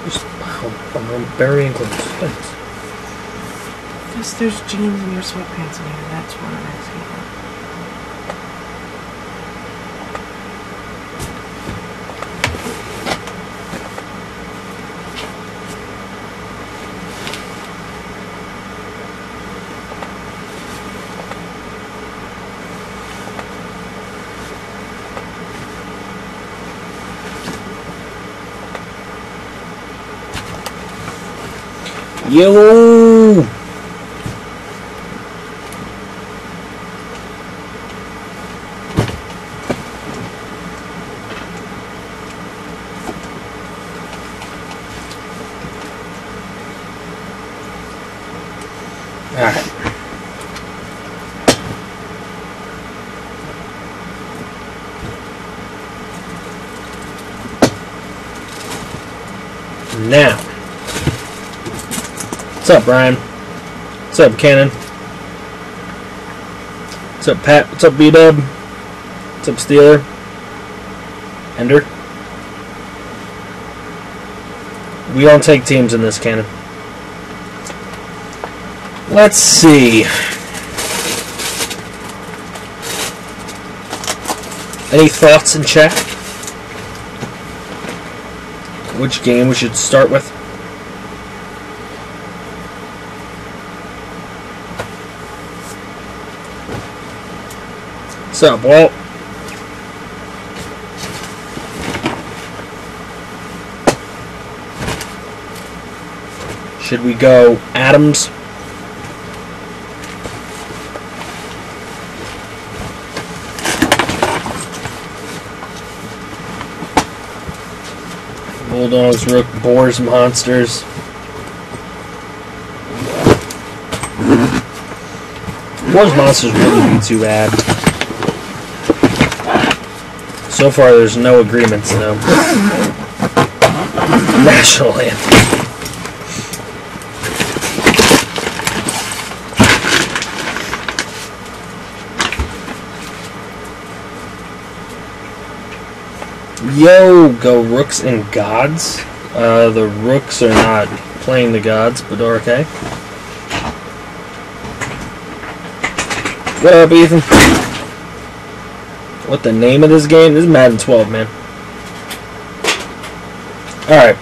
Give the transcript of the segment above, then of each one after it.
Just, I'm burying clothes. Thanks. Because there's jeans in your sweatpants in here. That's what I'm asking about. Yo! Alright. Now. What's up, Brian? What's up, Cannon? What's up, Pat? What's up, B-Dub? What's up, Steeler? Ender? We don't take teams in this, Cannon. Let's see. Any thoughts in chat? Which game we should start with? What's up, Walt? Should we go Adams? Bulldogs, Rook, Boars, Monsters. Boars, Monsters wouldn't be too bad. So far, there's no agreements, though. National anthem. Yo, go Rooks and Gods. The Rooks are not playing the Gods, but okay. What up, Ethan? What the name of this game? This is Madden 12, man. Alright.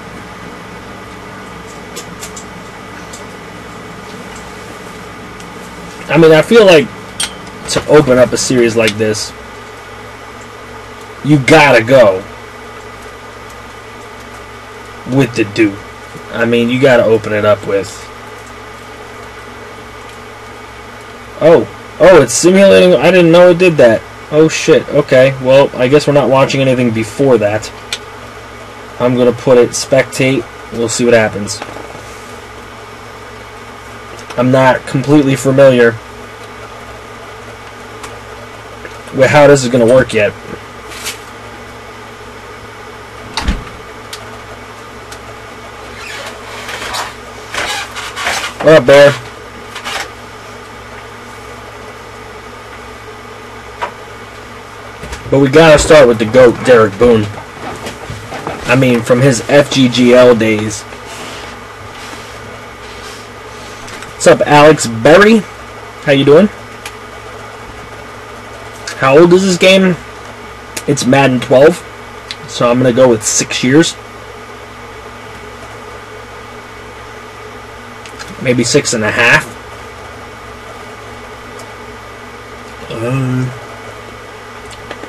I mean, I feel like to open up a series like this, you gotta go with the Duke. I mean, you gotta open it up with... Oh, it's simulating... I didn't know it did that. Oh shit, okay. Well, I guess we're not watching anything before that. I'm gonna put it spectate. We'll see what happens. I'm not completely familiar with how this is gonna work yet. What up, Bear? But we gotta start with the GOAT, Derek Boone. I mean, from his FGGL days. What's up, Alex Berry? How you doing? How old is this game? It's Madden 12. So I'm gonna go with 6 years. Maybe 6.5.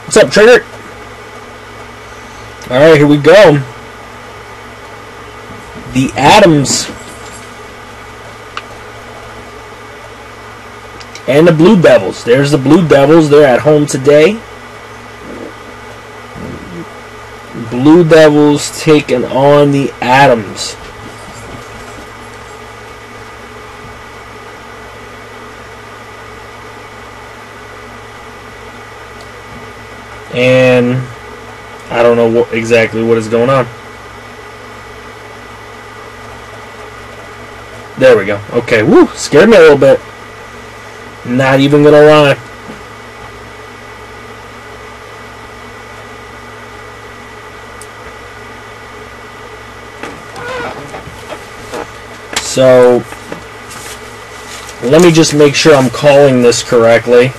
What's up, Trigger? Alright, here we go. The Adams and the Blue Devils. There's the Blue Devils. They're at home today. Blue Devils taking on the Adams. And I don't know exactly what is going on. There we go. Okay, woo, scared me a little bit. Not even gonna lie. So, let me just make sure I'm calling this correctly.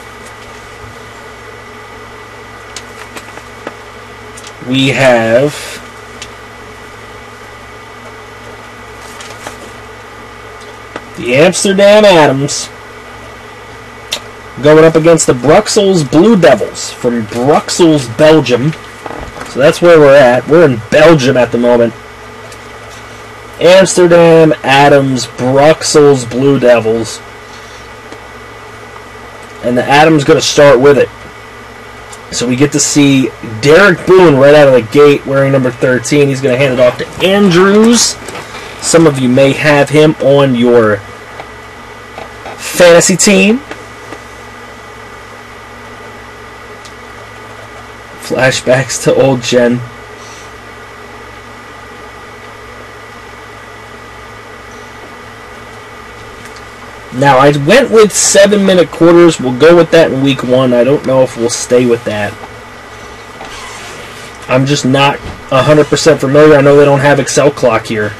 We have the Amsterdam Atoms going up against the Bruxelles Blue Devils from Bruxelles, Belgium. So that's where we're at. We're in Belgium at the moment. Amsterdam Atoms, Bruxelles Blue Devils. And the Atoms going to start with it. So we get to see Derek Boone right out of the gate wearing number 13. He's going to hand it off to Andrews. Some of you may have him on your fantasy team. Flashbacks to old Jen. Now, I went with 7-minute quarters. We'll go with that in week 1. I don't know if we'll stay with that. I'm just not 100% familiar. I know they don't have Excel clock here,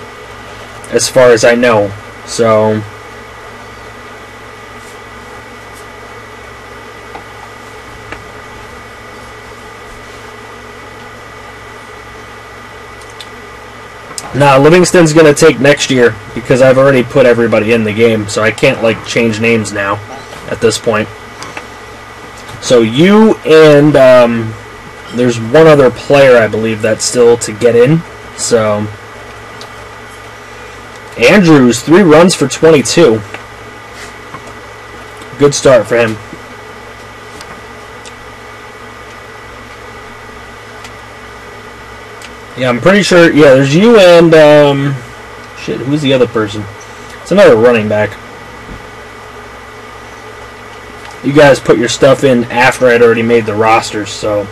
as far as I know. So, nah, Livingston's going to take next year because I've already put everybody in the game, so I can't, like, change names now at this point. So you and there's one other player, I believe, that's still to get in. So Andrews, 3 runs for 22. Good start for him. Yeah, I'm pretty sure. Yeah, there's you and shit. Who's the other person? It's another running back. You guys put your stuff in after I'd already made the rosters, so.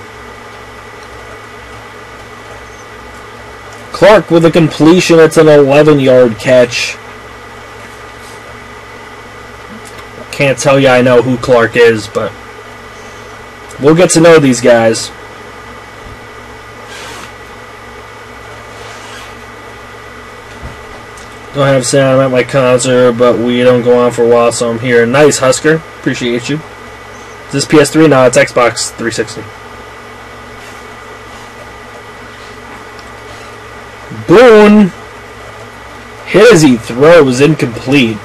Clark with a completion. It's an 11-yard catch. Can't tell you I know who Clark is, but we'll get to know these guys. Don't have sound at my concert, but we don't go on for a while, so I'm here. Nice, Husker. Appreciate you. Is this PS3? No, it's Xbox 360. Boone. Hit as he throws, incomplete.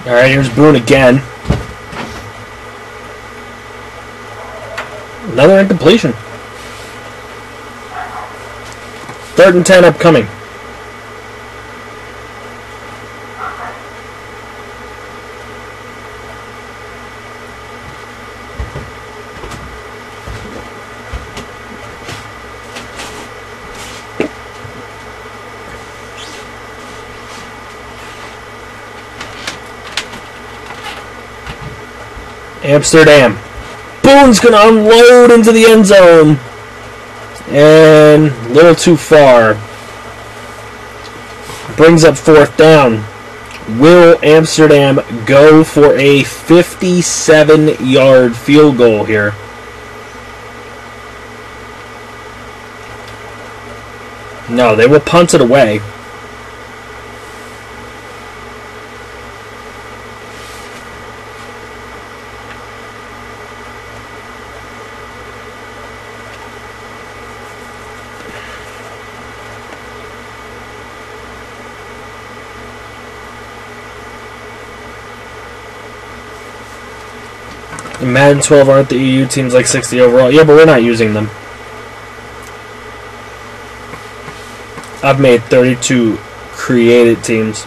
Alright, here's Boone again. Another incompletion. 3rd and 10 upcoming. Amsterdam. Boone's going to unload into the end zone. And a little too far. Brings up 4th down. Will Amsterdam go for a 57-yard field goal here? No, they will punt it away. In Madden 12, aren't the EU teams like 60 overall? Yeah, but we're not using them. I've made 32 created teams.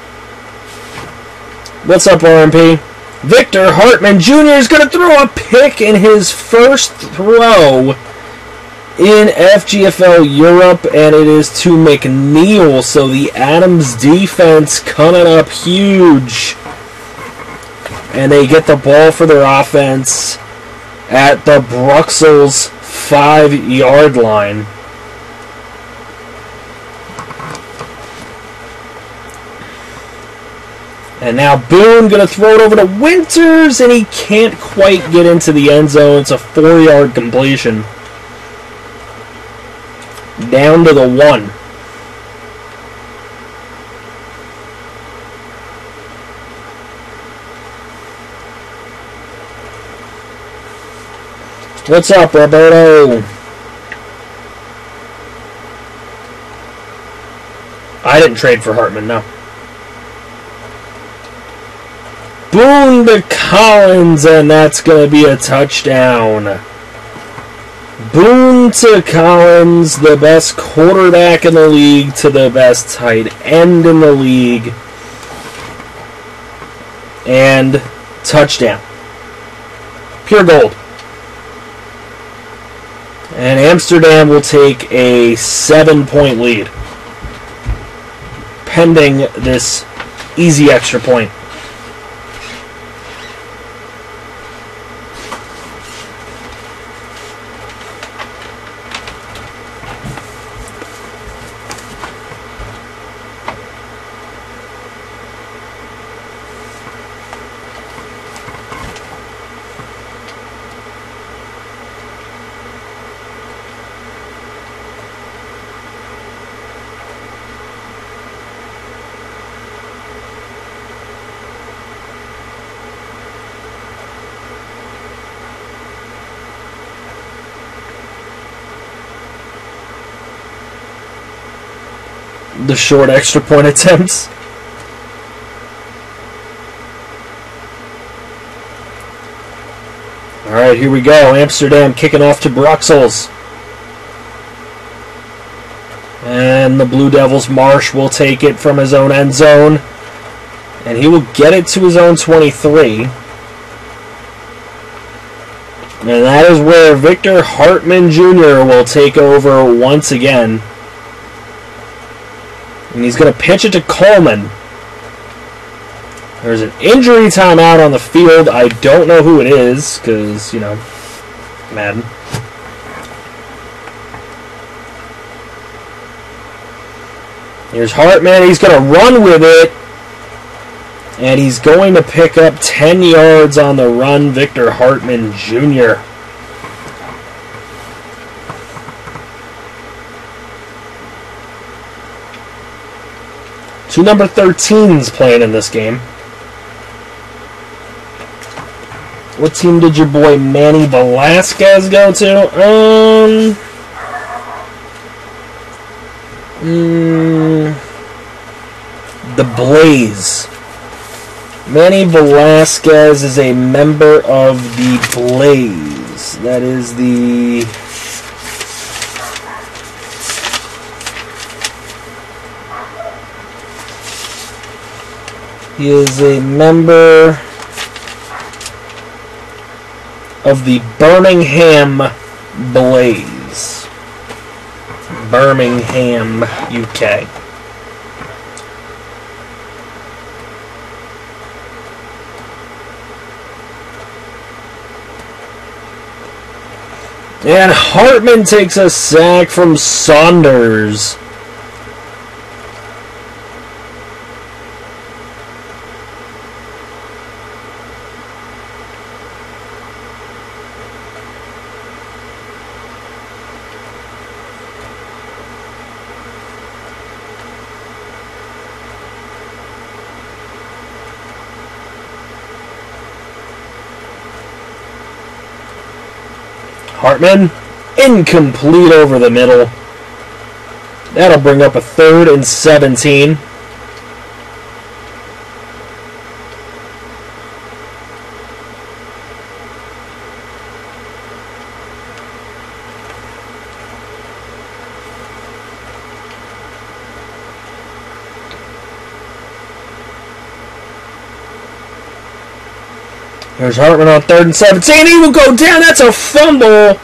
What's up, RMP? Victor Hartman Jr. is going to throw a pick in his first throw in FGFL Europe, and it is to McNeil. So the Adams defense coming up huge. And they get the ball for their offense at the Bruxelles 5-yard line. And now Boone going to throw it over to Winters, and he can't quite get into the end zone. It's a 4-yard completion. Down to the 1. What's up, Roberto? I didn't trade for Hartman, no. Boone to Collins, and that's going to be a touchdown. Boone to Collins, the best quarterback in the league to the best tight end in the league. And touchdown. Pure gold. And Amsterdam will take a 7-point lead, pending this easy extra point. The short extra point attempts. Alright, here we go. Amsterdam kicking off to Bruxelles. And the Blue Devils, Marsh, will take it from his own end zone. And he will get it to his own 23. And that is where Victor Hartman Jr. will take over once again. And he's going to pitch it to Coleman. There's an injury timeout on the field. I don't know who it is, because, you know, Madden. Here's Hartman. He's going to run with it. And he's going to pick up 10 yards on the run. Victor Hartman Jr. Two number 13s playing in this game. What team did your boy Manny Velasquez go to? The Blaze. Manny Velasquez is a member of the Blaze. That is the... He is a member of the Birmingham Blaze. Birmingham, UK. And Hartman takes a sack from Saunders. Hartman, incomplete over the middle. That'll bring up a 3rd and 17. There's Hartman on 3rd and 17. He will go down. That's a fumble.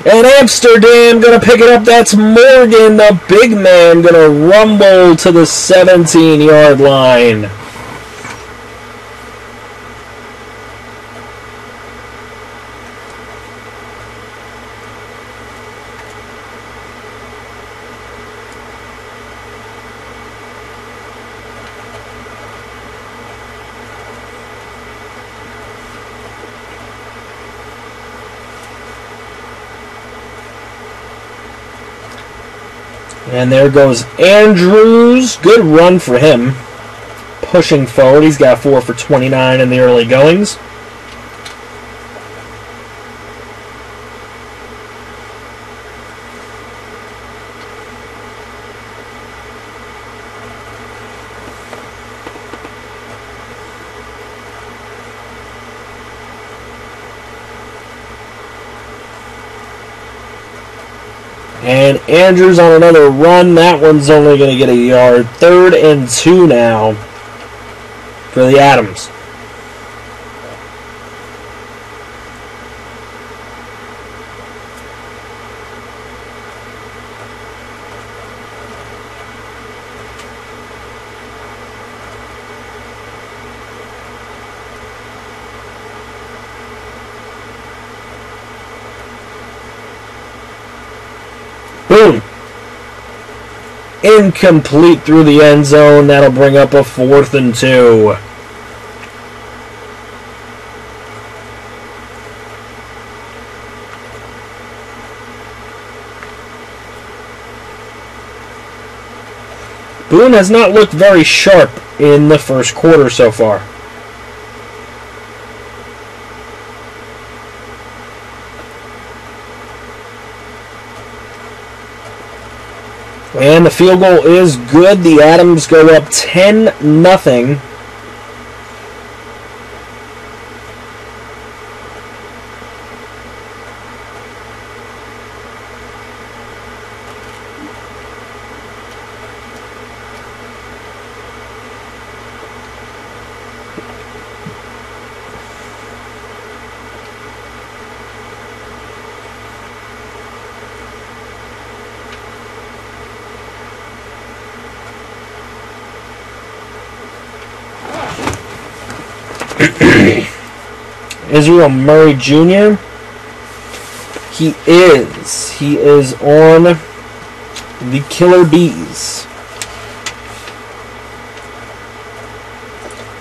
And Amsterdam going to pick it up. That's Morgan, the big man, going to rumble to the 17-yard line. And there goes Andrews. Good run for him. Pushing forward. He's got 4 for 29 in the early goings. And Andrews on another run. That one's only going to get a yard. 3rd and 2 now for the Adams. Boom. Incomplete through the end zone. That'll bring up a 4th and 2. Boone has not looked very sharp in the first quarter so far. And the field goal is good. The Adams go up 10-0. Israel Murray Jr. He is on the Killer Bees.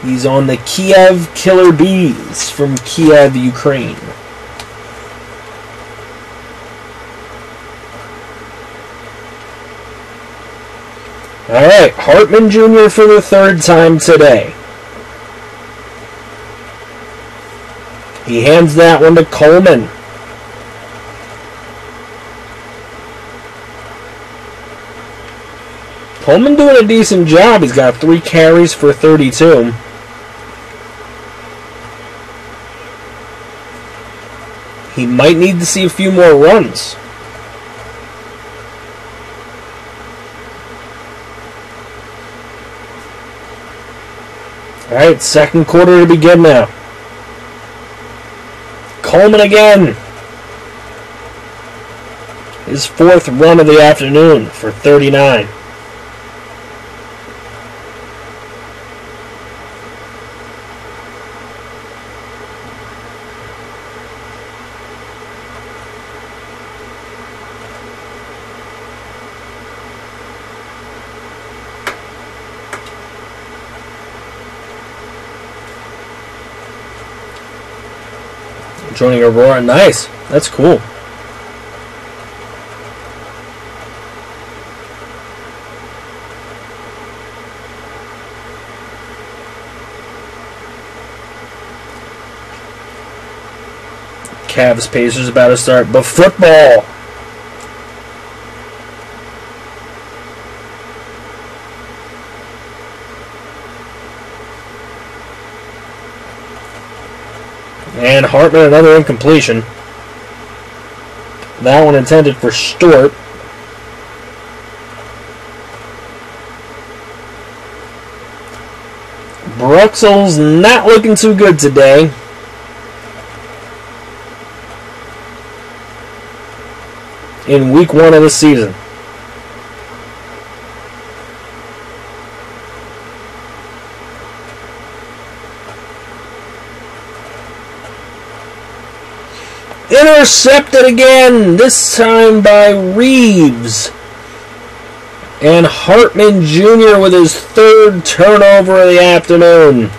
He's on the Kiev Killer Bees from Kiev, Ukraine. Alright, Hartman Jr. for the 3rd time today. He hands that one to Coleman. Coleman doing a decent job. He's got 3 carries for 32. He might need to see a few more runs. Alright, 2nd quarter to begin now. Coleman again. His 4th run of the afternoon for 39. Joining Aurora. Nice. That's cool. Cavs Pacers about to start, but football. And Hartman, another incompletion. That one intended for Stewart. Bruxel's not looking too good today. In week 1 of the season. Intercepted again, this time by Reeves. And Hartman Jr. with his 3rd turnover of the afternoon.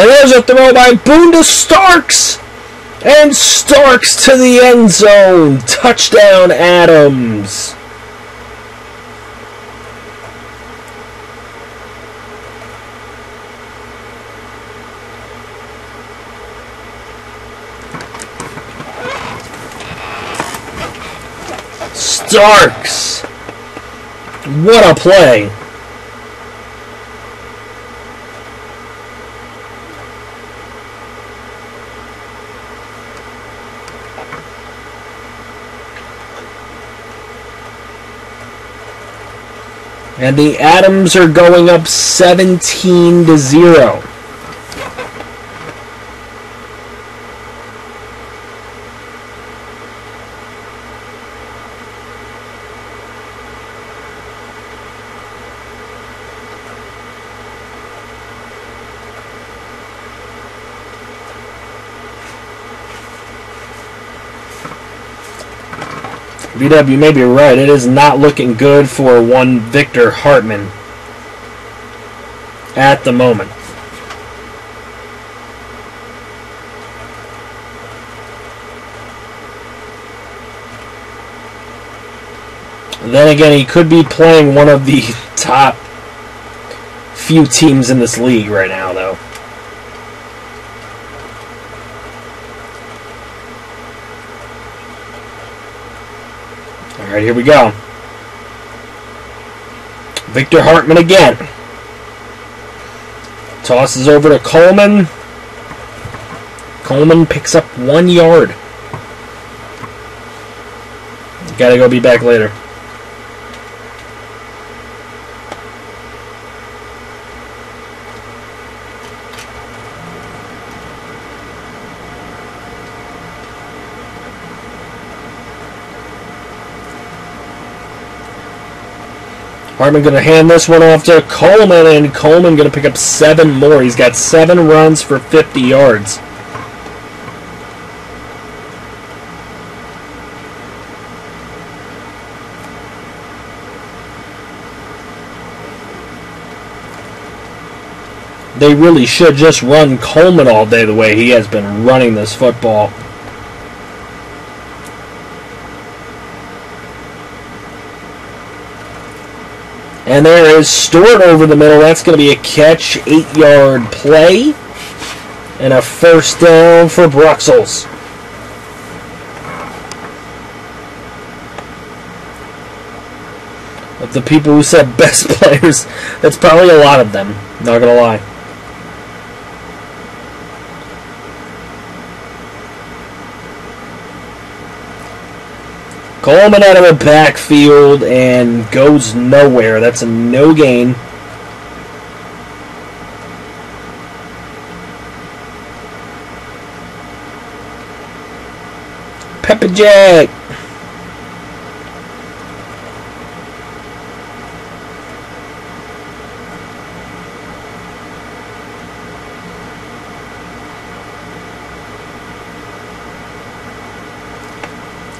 there's a throw by Boone to Starks. And Starks to the end zone. Touchdown, Adams. Starks. What a play. And the Adams are going up 17-0. BW, you may be right. It is not looking good for one Victor Hartman at the moment. Then again, he could be playing one of the top few teams in this league right now, though. Alright, here we go. Victor Hartman again. Tosses over to Coleman. Coleman picks up 1 yard. Gotta go be back later. Hartman going to hand this one off to Coleman, and Coleman going to pick up 7 more. He's got 7 runs for 50 yards. They really should just run Coleman all day the way he has been running this football. And there is Stewart over the middle. That's going to be a catch, 8-yard play, and a first down for Bruxelles. Of the people who said best players, that's probably a lot of them. Not going to lie. Coleman out of the backfield and goes nowhere. That's a no gain. Pepper Jack.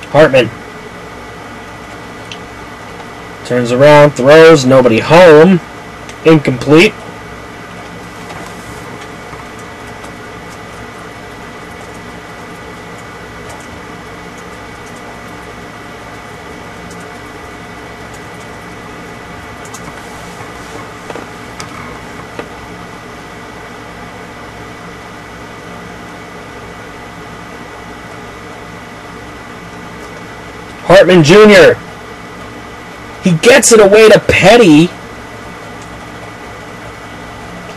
Hartman. Turns around, throws, nobody home. Incomplete. Hartman Jr. He gets it away to Petty.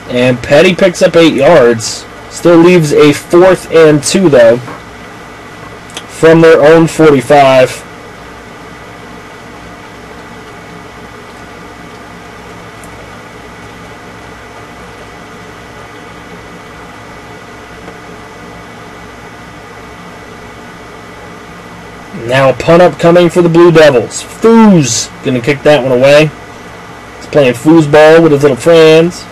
And Petty picks up 8 yards. Still leaves a 4th and 2, though, from their own 45. Now a punt up coming for the Blue Devils. Foos going to kick that one away. He's playing foosball with his little friends.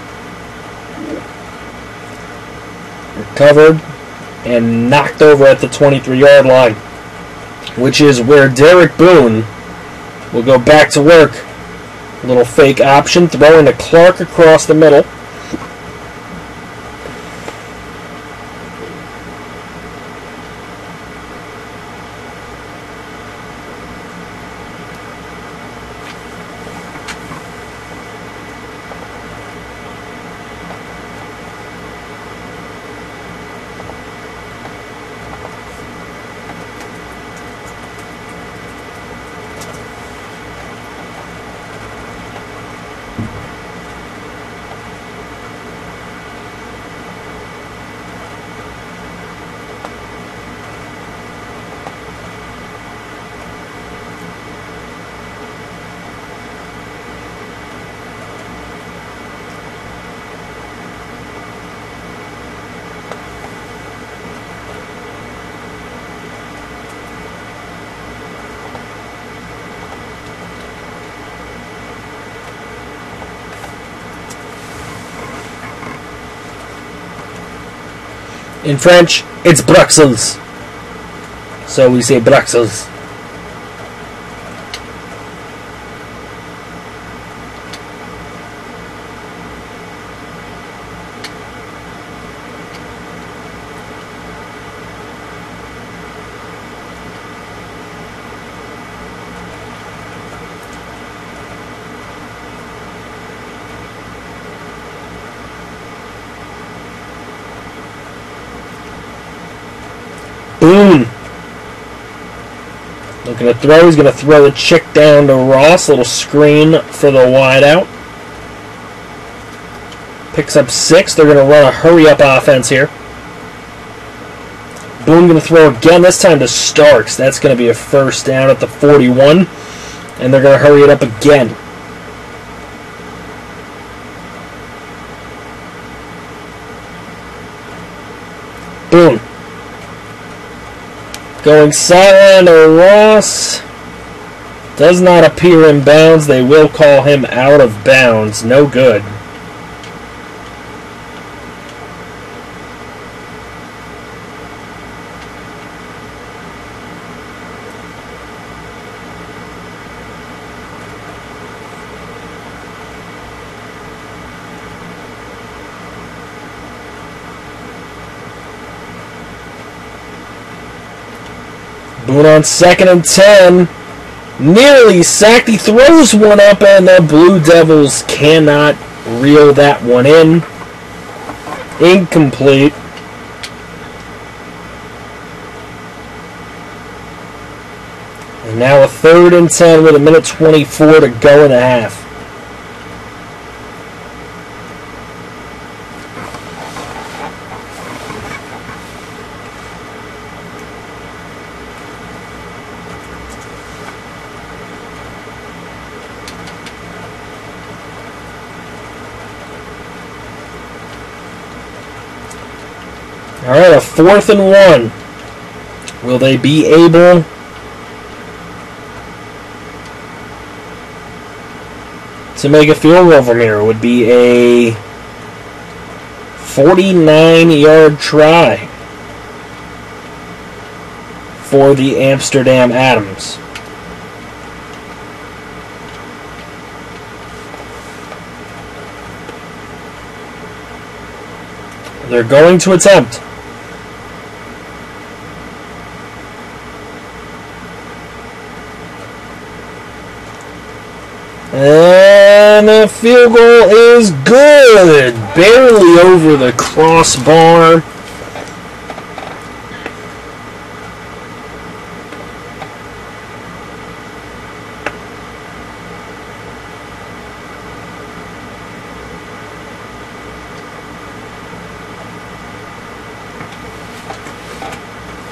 Recovered and knocked over at the 23-yard line, which is where Derek Boone will go back to work. A little fake option, throwing to Clark across the middle. In French, it's Bruxelles. So we say Bruxelles. Boom. Looking to throw. He's going to throw the chick down to Ross. Little screen for the wideout. Picks up 6. They're going to run a hurry-up offense here. Boom, going to throw again. This time to Starks. That's going to be a first down at the 41. And they're going to hurry it up again. Boom. Going sideline to Ross. Does not appear in bounds. They will call him out of bounds. No good. Boone on 2nd and 10. Nearly sacked. He throws one up, and the Blue Devils cannot reel that one in. Incomplete. And now a 3rd and 10 with 1:24 to go in the half. Alright, a 4th and 1. Will they be able to make a field goal from here? It would be a 49-yard try for the Amsterdam Atoms. They're going to attempt. And the field goal is good. Barely over the crossbar.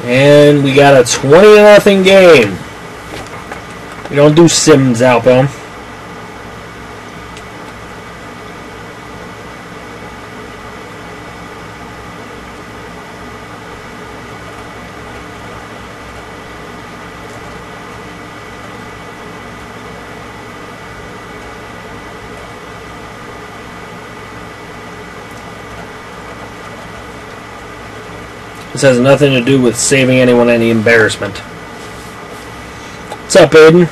And we got a 20-0 game. We don't do Sims outbound. This has nothing to do with saving anyone any embarrassment. What's up, Aiden?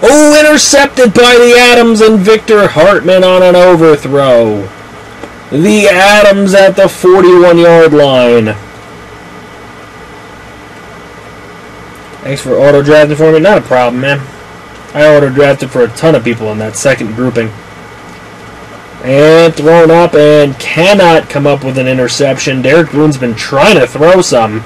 Oh, intercepted by the Adams and Victor Hartman on an overthrow. The Adams at the 41-yard line. Thanks for auto-drafting for me. Not a problem, man. I auto-drafted for a ton of people in that second grouping. And thrown up and cannot come up with an interception. Derek Boone's been trying to throw some.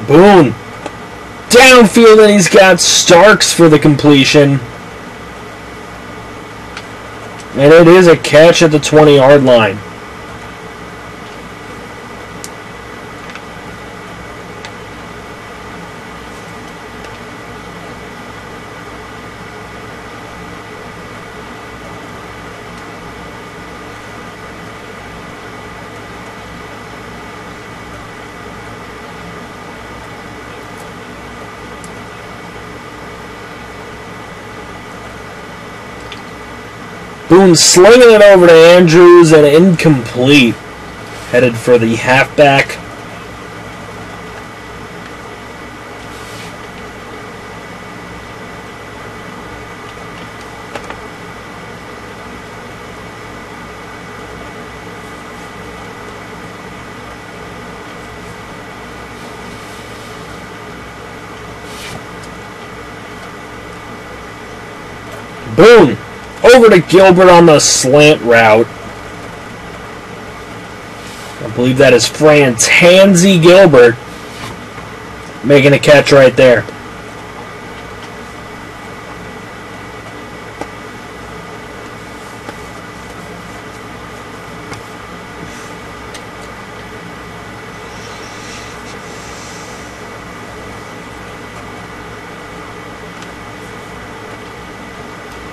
Boone. Downfield, and he's got Starks for the completion. And it is a catch at the 20-yard line. Boone slinging it over to Andrews and incomplete. Headed for the halfback. Boone over to Gilbert on the slant route. I believe that is Frantanzi Gilbert making a catch right there.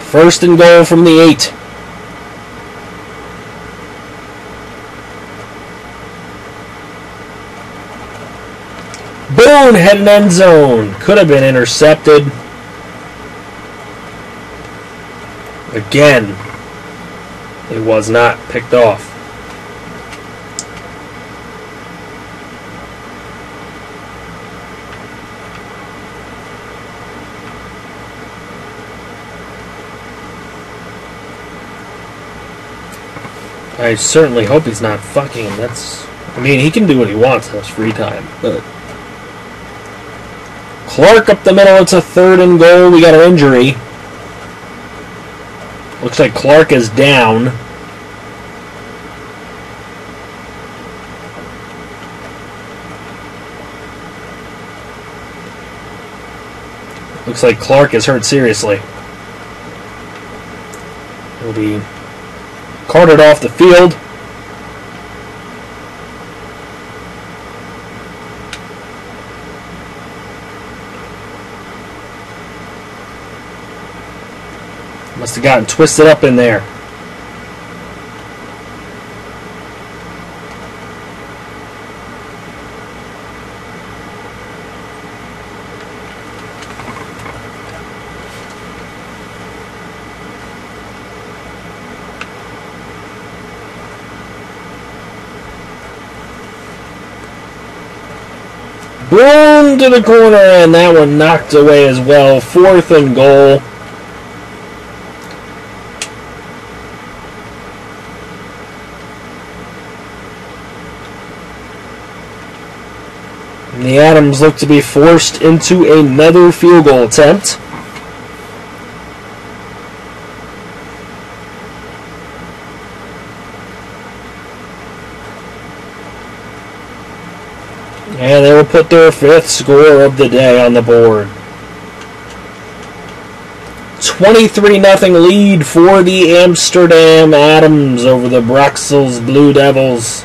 First and goal from the 8. Boone heading end zone. Could have been intercepted. Again, it was not picked off. I certainly hope he's not fucking him. I mean, he can do what he wants in his free time, but Clark up the middle. It's a 3rd and goal. We got an injury. Looks like Clark is down. Looks like Clark is hurt seriously. He'll be carted off the field. Must have gotten twisted up in there. Boom to the corner, and that one knocked away as well. 4th and goal. And the Adams look to be forced into another field goal attempt. And they will put their 5th score of the day on the board. 23-0 lead for the Amsterdam Adams over the Bruxelles Blue Devils.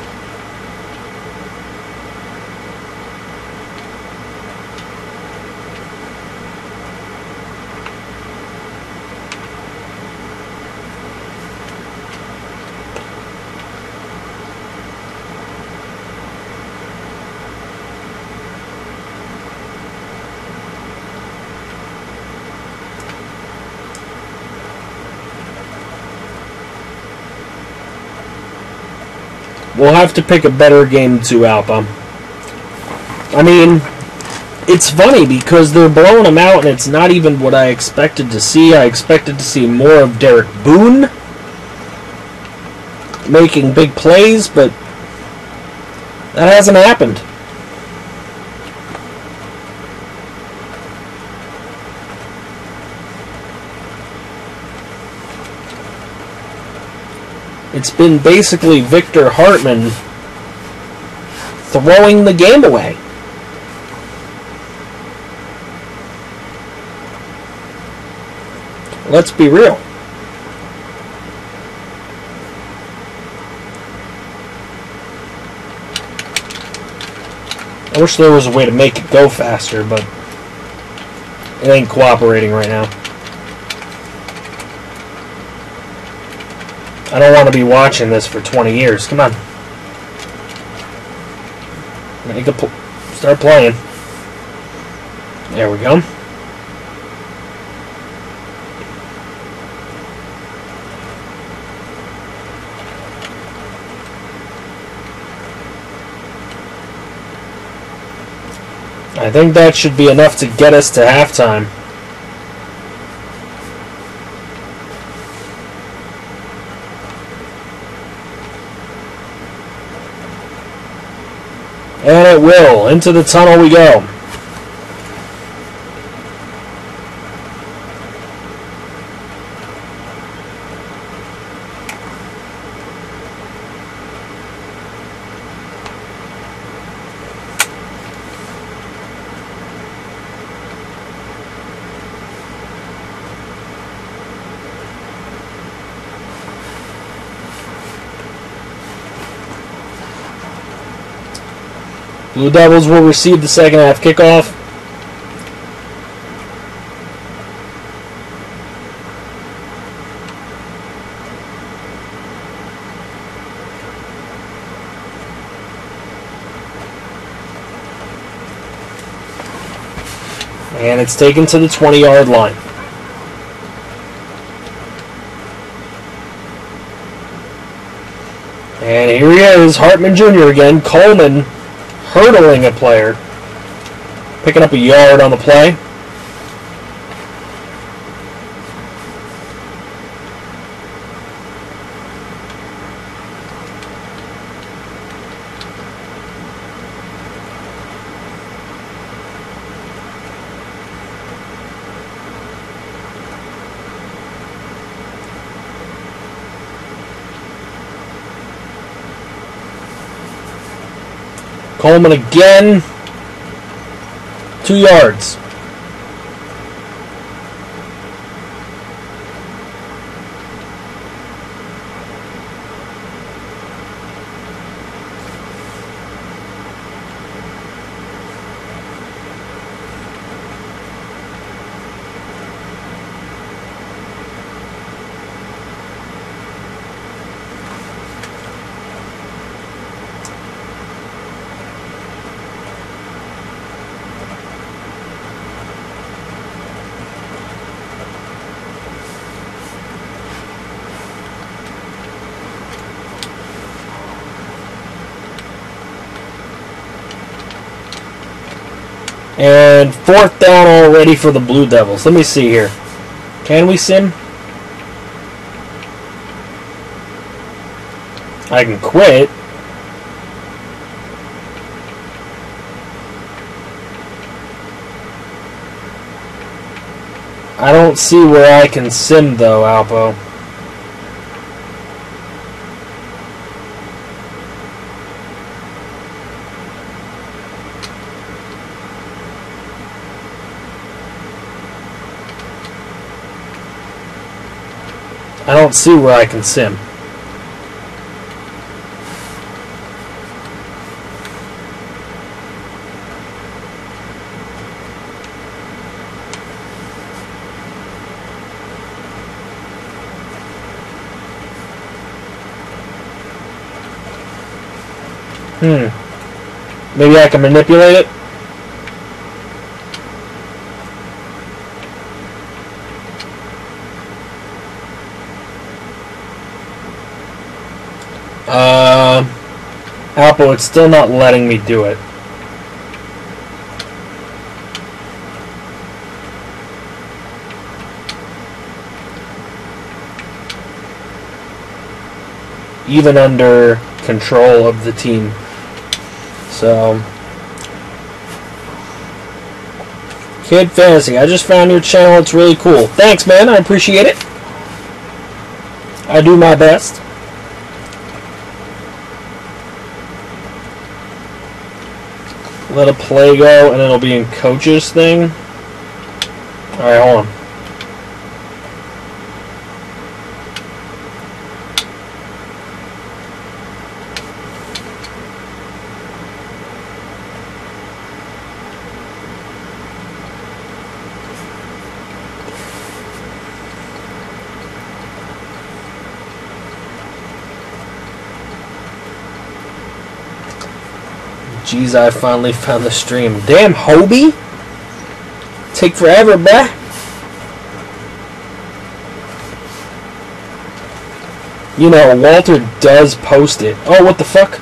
We'll have to pick a better game to Alpha. I mean, it's funny because they're blowing them out and it's not even what I expected to see. I expected to see more of Derek Boone making big plays, but that hasn't happened. It's been basically Victor Hartman throwing the game away. Let's be real. I wish there was a way to make it go faster, but it ain't cooperating right now. I don't want to be watching this for 20 years. Come on. Start playing. There we go. I think that should be enough to get us to halftime. And it will. Into the tunnel we go. Blue Devils will receive the second half kickoff. And it's taken to the 20-yard line. And here he is, Hartman Jr. again. Coleman hurdling a player, picking up a yard on the play. Coleman again, 2 yards. And 4th down already for the Blue Devils. Let me see here. Can we sim? I can quit. I don't see where I can sim though, Alpo. I don't see where I can sim. Maybe I can manipulate it? Apple, it's still not letting me do it. Even under control of the team. So, Kid Fantasy, I just found your channel. It's really cool. Thanks, man. I appreciate it. I do my best. Let a play go, and it'll be in coach's thing. Alright, hold on. Jeez, I finally found the stream. Damn, Hobie! Take forever, bruh. You know, Walter does post it. Oh, what the fuck?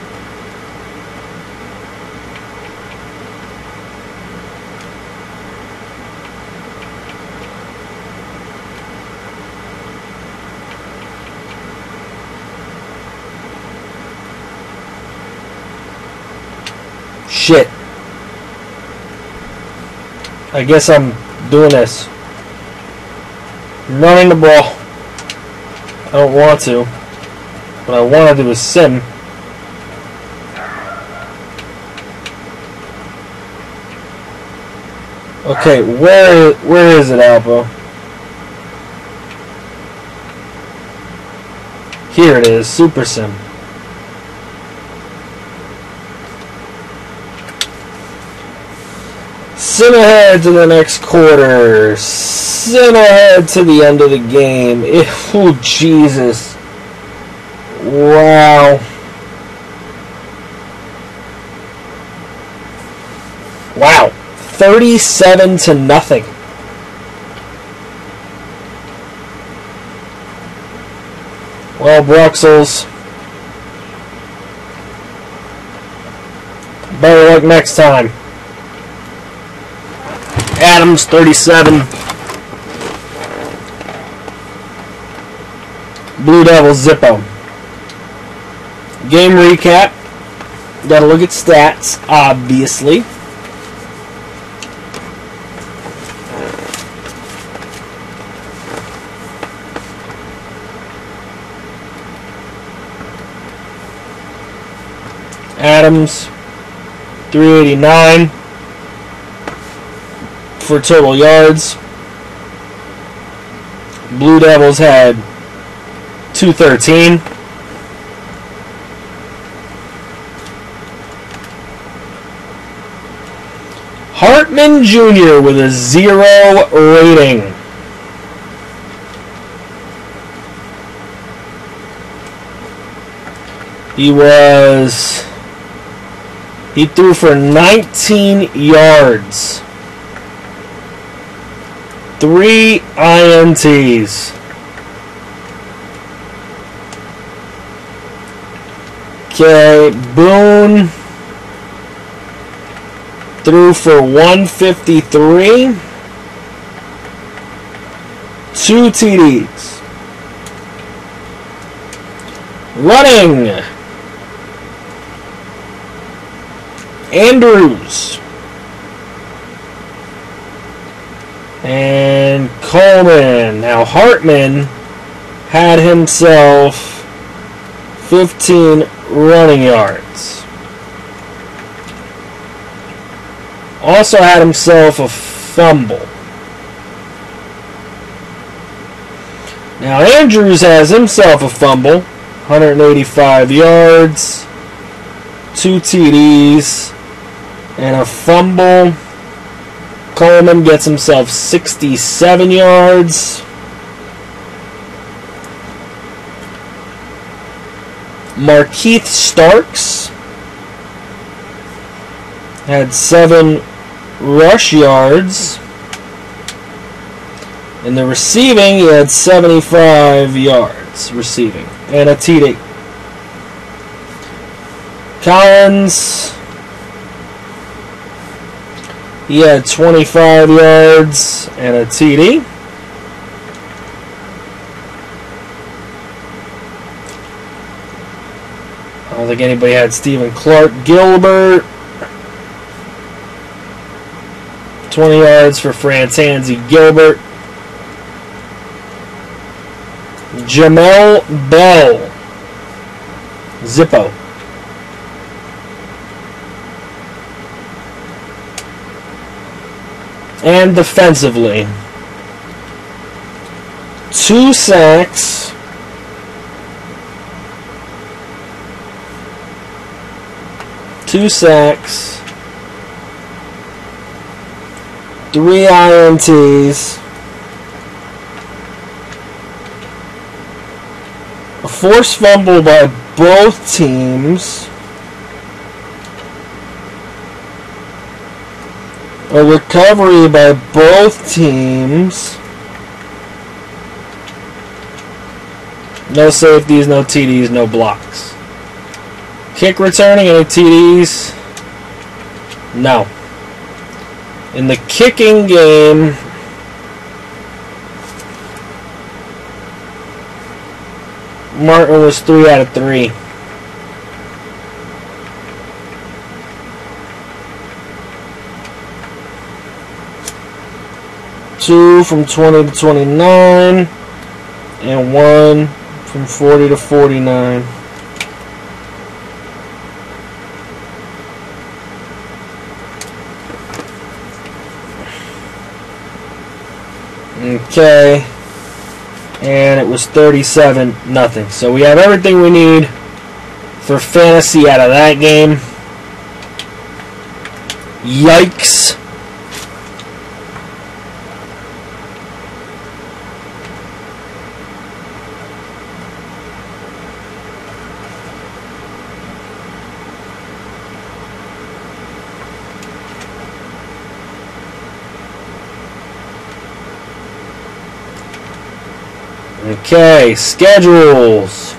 I guess I'm doing this. I'm running the ball. I don't want to. What I want to do is sim. Okay, where is it, Alpo? Here it is, Super Sim. Sim ahead to the next quarter. Sim ahead to the end of the game. Oh, Jesus. Wow. Wow. 37-0. Well, Bruxelles. Better luck next time. Adams, 37. Blue Devils, Zippo. Game recap. Gotta look at stats, obviously. Adams, 389 for total yards. Blue Devils had 213. Hartman Jr. with a 0 rating. He threw for 19 yards. 3 INTs. Okay, Boone threw for 153. 2 TDs. Running. Andrews and Coleman. Now Hartman had himself 15 running yards. Also had himself a fumble. Now Andrews has himself a fumble, 185 yards, 2 TDs, and a fumble. Coleman gets himself 67 yards. Markeith Starks had 7 rush yards. In the receiving, he had 75 yards receiving and a TD. Collins, he had 25 yards and a TD. I don't think anybody had Stephen Clark. Gilbert, 20 yards for Frantanzi Gilbert. Jamel Bell, Zippo. And defensively, 2 sacks, 3 INTs, a forced fumble by both teams, a recovery by both teams, no safeties, no TDs, no blocks. Kick returning, any TDs? No. In the kicking game, Martin was 3 out of 3. 2 from 20 to 29, and 1 from 40 to 49. Okay, and it was 37-0. So we have everything we need for fantasy out of that game. Yikes. Okay, schedules.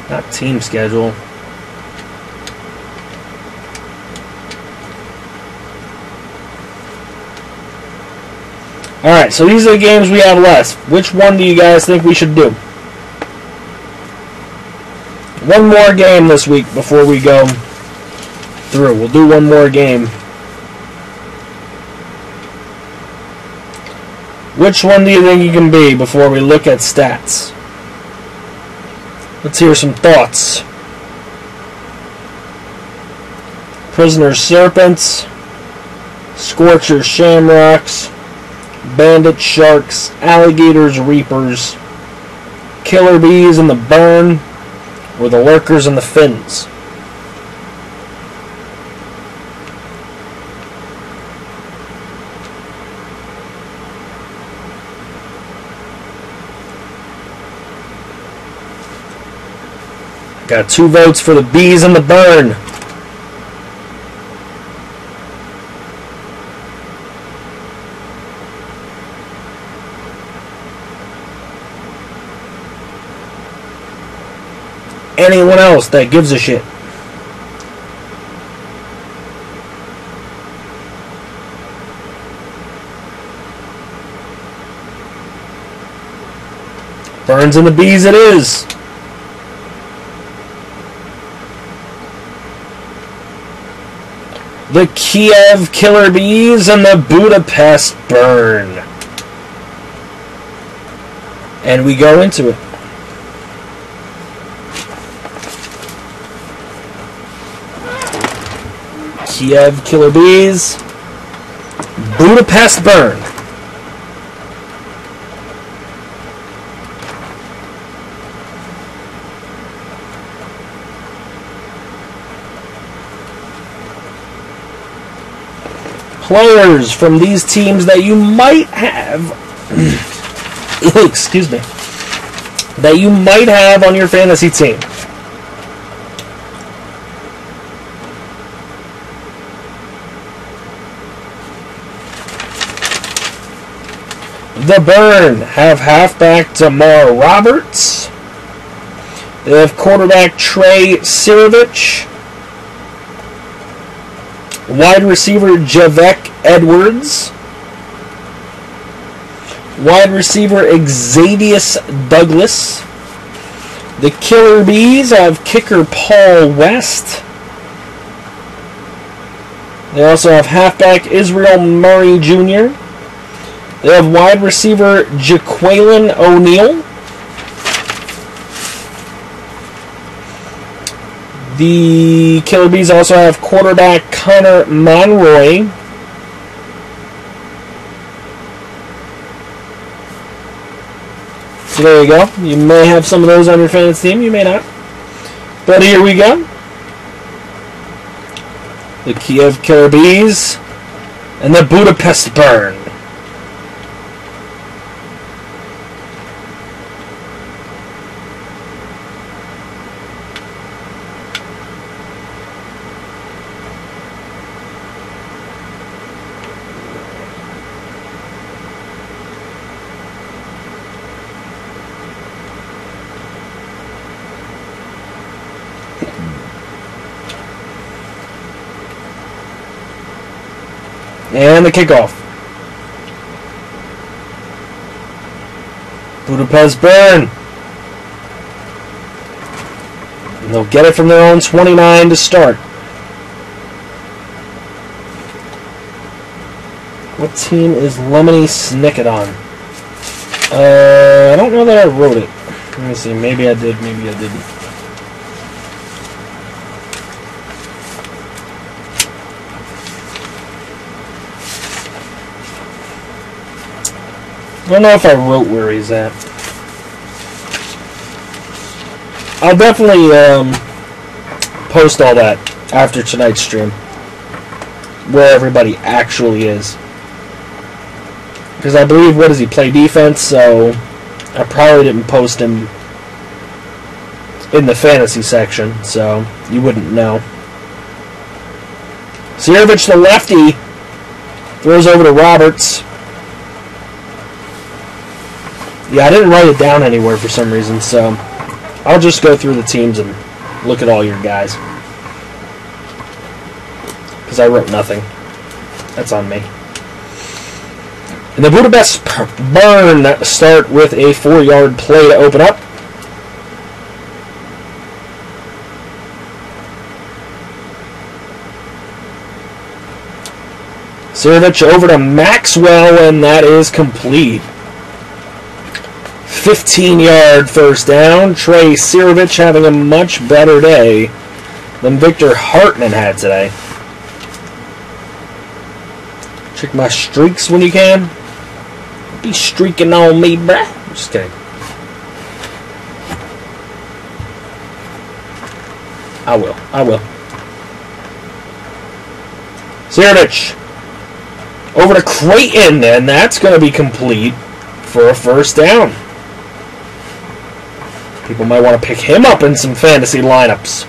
Not team schedule. Alright, so these are the games we have left. Which one do you guys think we should do? One more game this week before we go through. We'll do one more game. Which one do you think you can be before we look at stats? Let's hear some thoughts. Prisoner Serpents, Scorcher Shamrocks, Bandit Sharks, Alligators Reapers, Killer Bees and the Burn, or the Lurkers and the Finns. Got 2 votes for the Bees and the Burn. Anyone else that gives a shit? Burns and the Bees it is. The Kiev Killer Bees and the Budapest Burn. And we go into it. Kiev Killer Bees, Budapest Burn. Players from these teams that you might have excuse me, that you might have on your fantasy team. The Burn have halfback Damar Roberts. They have quarterback Trey Sirovich. Wide receiver Javek Edwards. Wide receiver Xavius Douglas. The Killer Bees have kicker Paul West. They also have halfback Israel Murray Jr. They have wide receiver Jaquelin O'Neal. The Killer Bees also have quarterback Connor Monroy. So there you go. You may have some of those on your fantasy team. You may not. But here we go. The Kiev Killer Bees and the Budapest Burn. And the kickoff. Budapest Burn. And they'll get it from their own 29 to start. What team is Lemony Snicket on? I don't know that I wrote it. Let me see. Maybe I did. Maybe I didn't. I don't know if I wrote where he's at. I'll definitely post all that after tonight's stream, where everybody actually is. Because I believe, what does he play, defense? So I probably didn't post him in the fantasy section, so you wouldn't know. Sierevich, the lefty, throws over to Roberts. Yeah, I didn't write it down anywhere for some reason, so I'll just go through the teams and look at all your guys. Because I wrote nothing. That's on me. And the Budapest Burn start with a 4-yard play to open up. Sierevich over to Maxwell, and that is complete. 15-yard first down. Trey Sierevich having a much better day than Victor Hartman had today. Check my streaks when you can. Be streaking on me, bruh. I'm just kidding. I will. Sierevich over to Creighton, and that's going to be complete for a first down. People might want to pick him up in some fantasy lineups.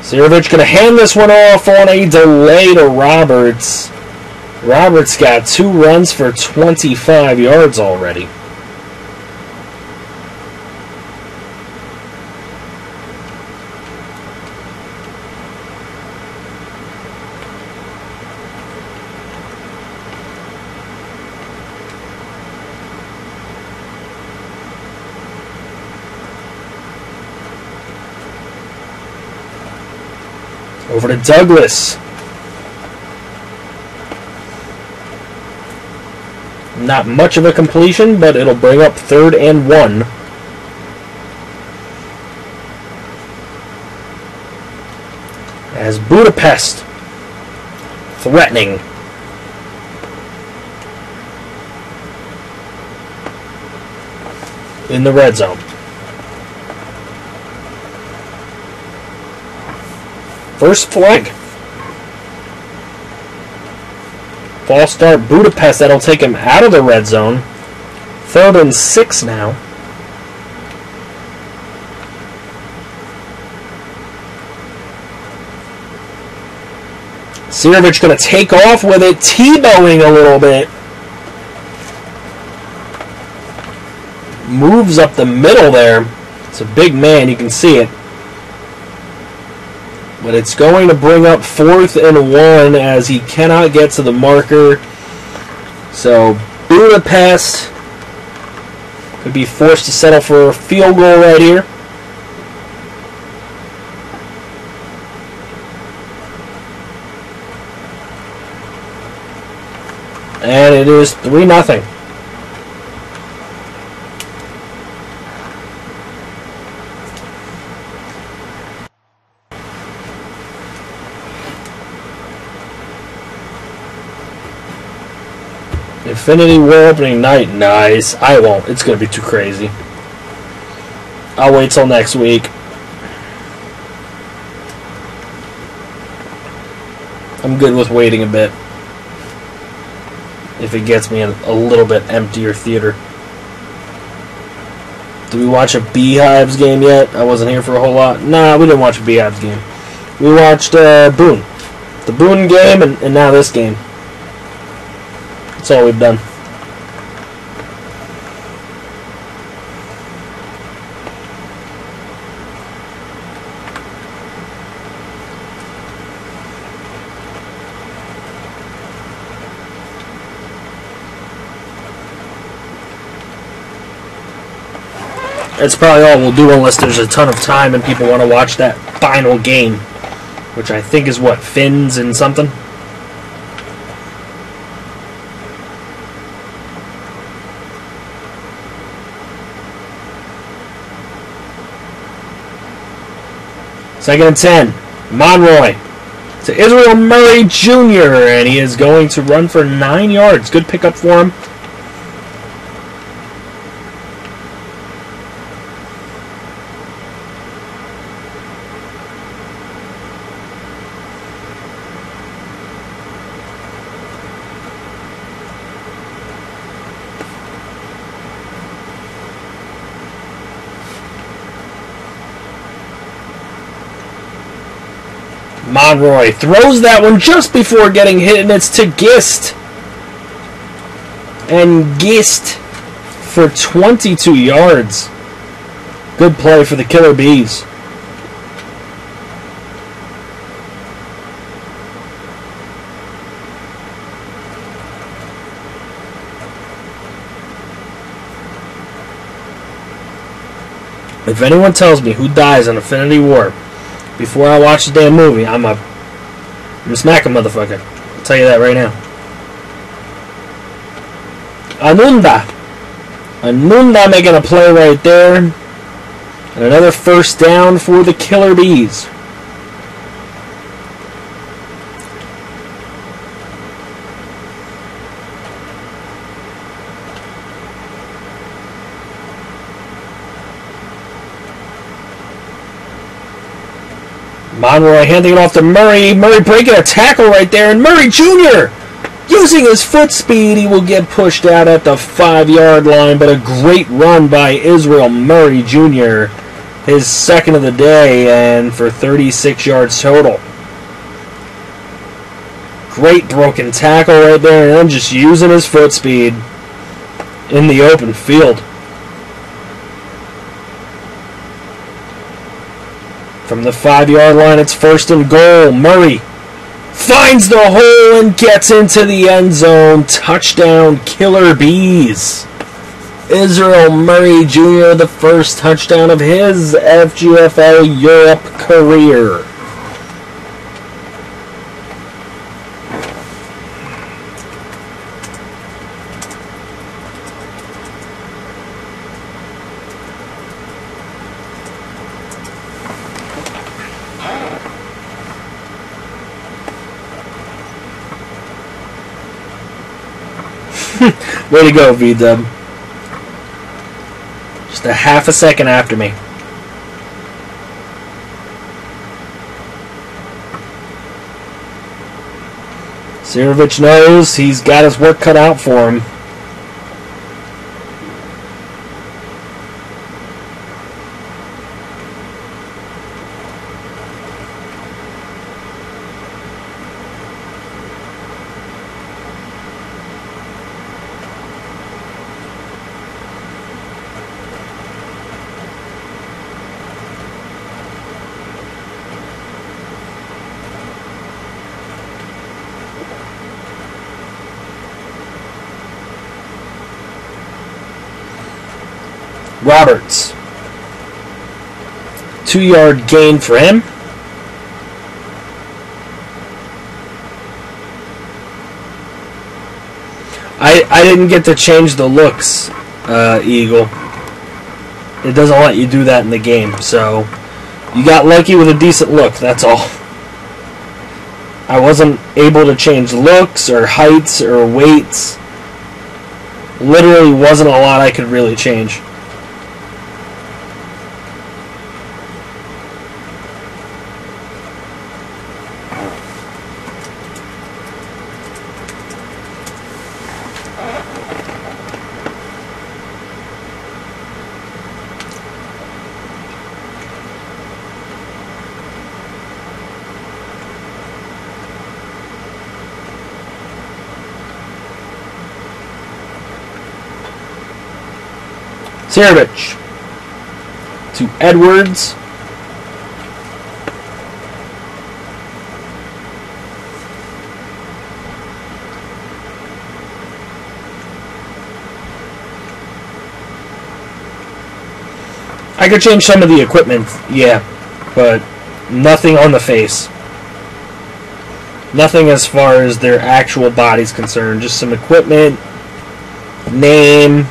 Sierevich going to hand this one off on a delay to Roberts. Roberts got 2 runs for 25 yards already. Over to Douglas. Not much of a completion, but it'll bring up 3rd and 1. As Budapest threatening. In the red zone. First flag. False start Budapest. That'll take him out of the red zone. 3rd and 6 now. Sierevich going to take off with it, T-bowing a little bit. Moves up the middle there. It's a big man, you can see it. But it's going to bring up 4th and 1 as he cannot get to the marker. So Budapest could be forced to settle for a field goal right here. And it is 3-0. Infinity War opening night. Nice. I won't. It's going to be too crazy. I'll wait till next week. I'm good with waiting a bit. If it gets me in a little bit emptier theater. Did we watch a Beehives game yet? I wasn't here for a whole lot. Nah, we didn't watch a Beehives game. We watched Boone. The Boone game and now this game. That's all we've done. That's probably all we'll do unless there's a ton of time and people want to watch that final game, which I think is what, Finns and something? Second and 10. Monroy to Israel Murray Jr. And he is going to run for 9 yards. Good pickup for him. Monroy throws that one just before getting hit, and it's to Gist. And Gist for 22 yards. Good play for the Killer Bees. If anyone tells me who dies in Infinity War before I watch the damn movie, I'm gonna smack a motherfucker. I'll tell you that right now. Anunda making a play right there. And another first down for the Killer Bees. Monroy handing it off to Murray. Murray breaking a tackle right there. And Murray Jr. using his foot speed. He will get pushed out at the 5-yard line. But a great run by Israel Murray Jr. His second of the day, and for 36 yards total. Great broken tackle right there. And then just using his foot speed in the open field. From the 5-yard line, it's first and goal. Murray finds the hole and gets into the end zone. Touchdown, Killer Bees. Israel Murray Jr., the first touchdown of his FGFL Europe career. Way to go, V-Dub. Just a half a second after me. Sirovich knows he's got his work cut out for him. Roberts. 2-yard gain for him. I didn't get to change the looks, Eagle. It doesn't let you do that in the game, so you got lucky with a decent look, that's all. I wasn't able to change looks or heights or weights. Literally wasn't a lot I could really change. Sirovich to Edwards. I could change some of the equipment, yeah, but nothing on the face. Nothing as far as their actual body's concerned. Just some equipment, name.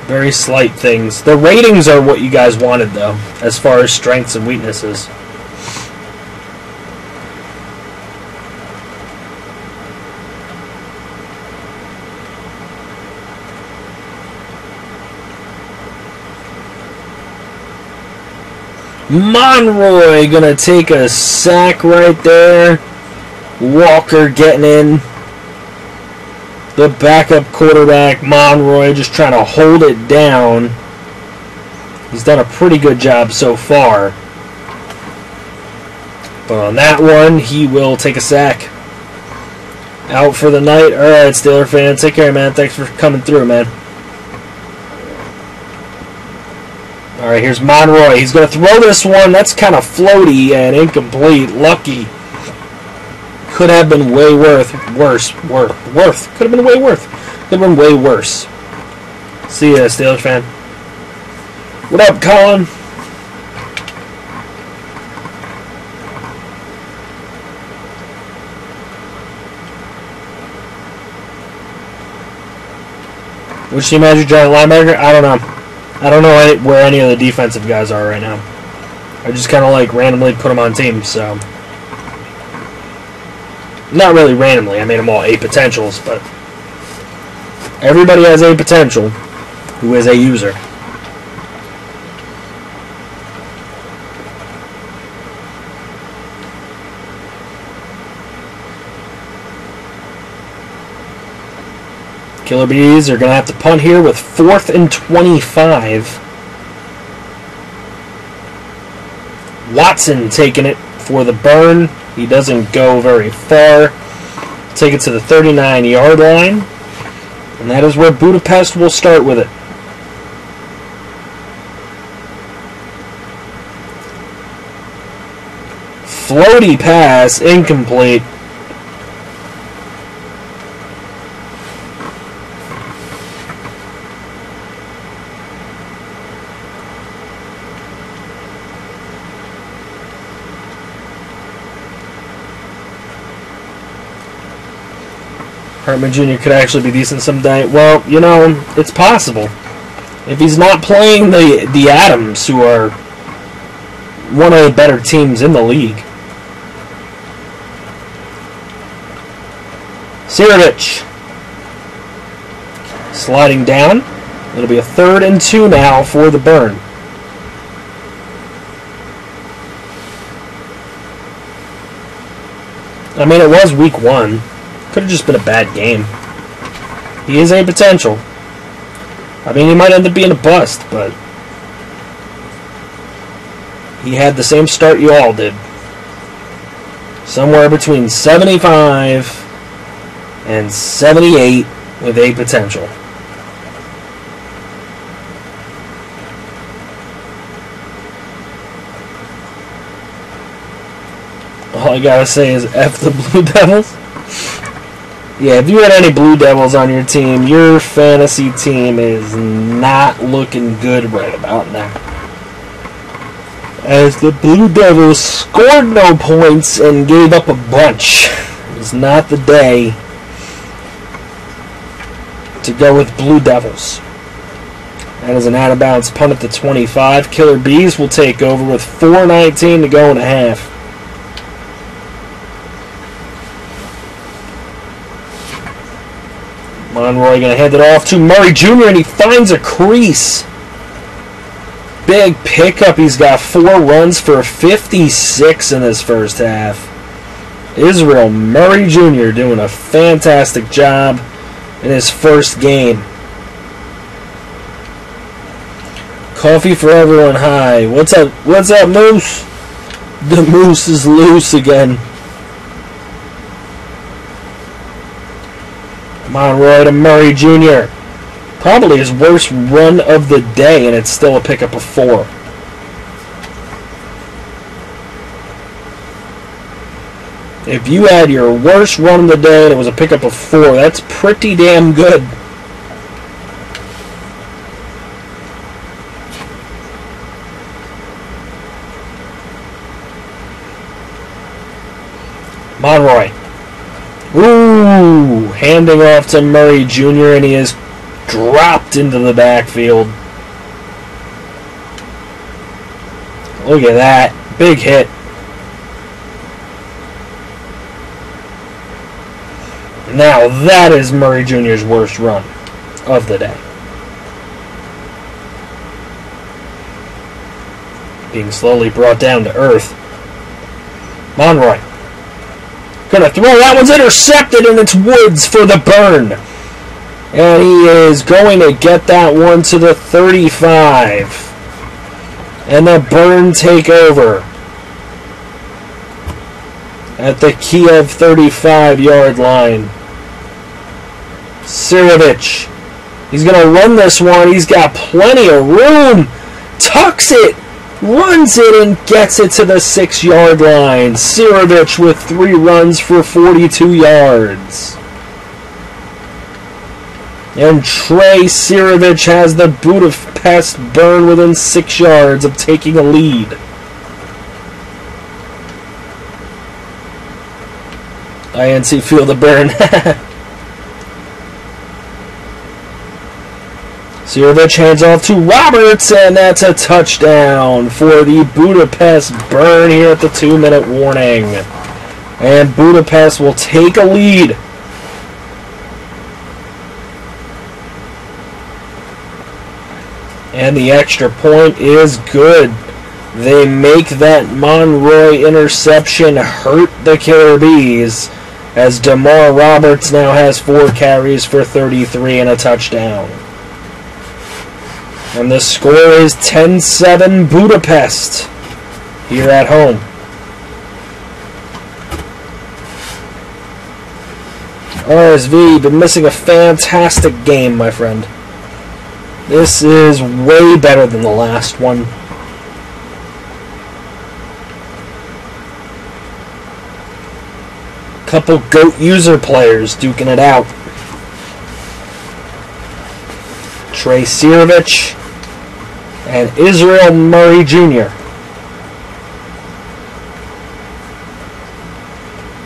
Very slight things. The ratings are what you guys wanted, though, as far as strengths and weaknesses. Monroy gonna take a sack right there. Walker getting in. The backup quarterback, Monroy, just trying to hold it down. He's done a pretty good job so far. But on that one, he will take a sack. Out for the night. Alright, Steeler fan. Take care, man. Thanks for coming through, man. Alright, here's Monroy. He's going to throw this one. That's kind of floaty and incomplete. Lucky. Could have been way worse. Could have been way worse. Could have been way worse. See ya, Steelers fan. What up, Colin? Which team has your giant linebacker? I don't know. I don't know where any of the defensive guys are right now. I just kind of like randomly put them on teams, so. Not really randomly, I made them all A potentials, but everybody has A potential who is a user. Killer Bees are going to have to punt here with 4th and 25. Watson taking it for the burn. He doesn't go very far. Take it to the 39-yard line. And that is where Budapest will start with it. Floaty pass, incomplete. Hartman Jr. could actually be decent someday. Well, you know, it's possible. If he's not playing the Adams, who are one of the better teams in the league. Sirovich. Sliding down. It'll be a 3rd and 2 now for the burn. I mean, it was week 1. Could have just been a bad game. He is a potential. I mean, he might end up being a bust, but he had the same start you all did. Somewhere between 75 and 78 with a potential. All I gotta say is F the Blue Devils. Yeah, if you had any Blue Devils on your team, your fantasy team is not looking good right about now. As the Blue Devils scored no points and gave up a bunch. It's not the day to go with Blue Devils. That is an out-of-bounds punt at the 25. Killer Bees will take over with 4:19 to go in a half. Monroy going to hand it off to Murray Jr. and he finds a crease. Big pickup. He's got 4 runs for 56 in this first half. Israel Murray Jr. doing a fantastic job in his first game. Coffee for everyone. Hi. What's up? What's up, Moose? The Moose is loose again. Monroy to Murray Jr. Probably his worst run of the day, and it's still a pickup of 4. If you had your worst run of the day and it was a pickup of 4, that's pretty damn good. Monroy. Ooh, handing off to Murray Jr. and he is dropped into the backfield. Look at that. Big hit. Now that is Murray Jr.'s worst run of the day. Being slowly brought down to earth. Monroy. Gonna throw. That one's intercepted and it's Woods for the burn. And he is going to get that one to the 35. And the burn take over at the Kiev 35-yard line. Sirovich. He's going to run this one. He's got plenty of room. Tucks it. Runs it and gets it to the 6-yard line. Sirovich with 3 runs for 42 yards. And Trey Sirovich has the Budapest burn within 6 yards of taking a lead. INC feel the burn. Sirovich hands off to Roberts, and that's a touchdown for the Budapest burn here at the 2-minute warning. And Budapest will take a lead. And the extra point is good. They make that Monroy interception hurt the Killer Bees, as DeMar Roberts now has 4 carries for 33 and a touchdown. And the score is 10-7 Budapest here at home. RSV, been missing a fantastic game, my friend. This is way better than the last one. Couple GOAT user players duking it out. Trey Sirovich and Israel Murray Jr.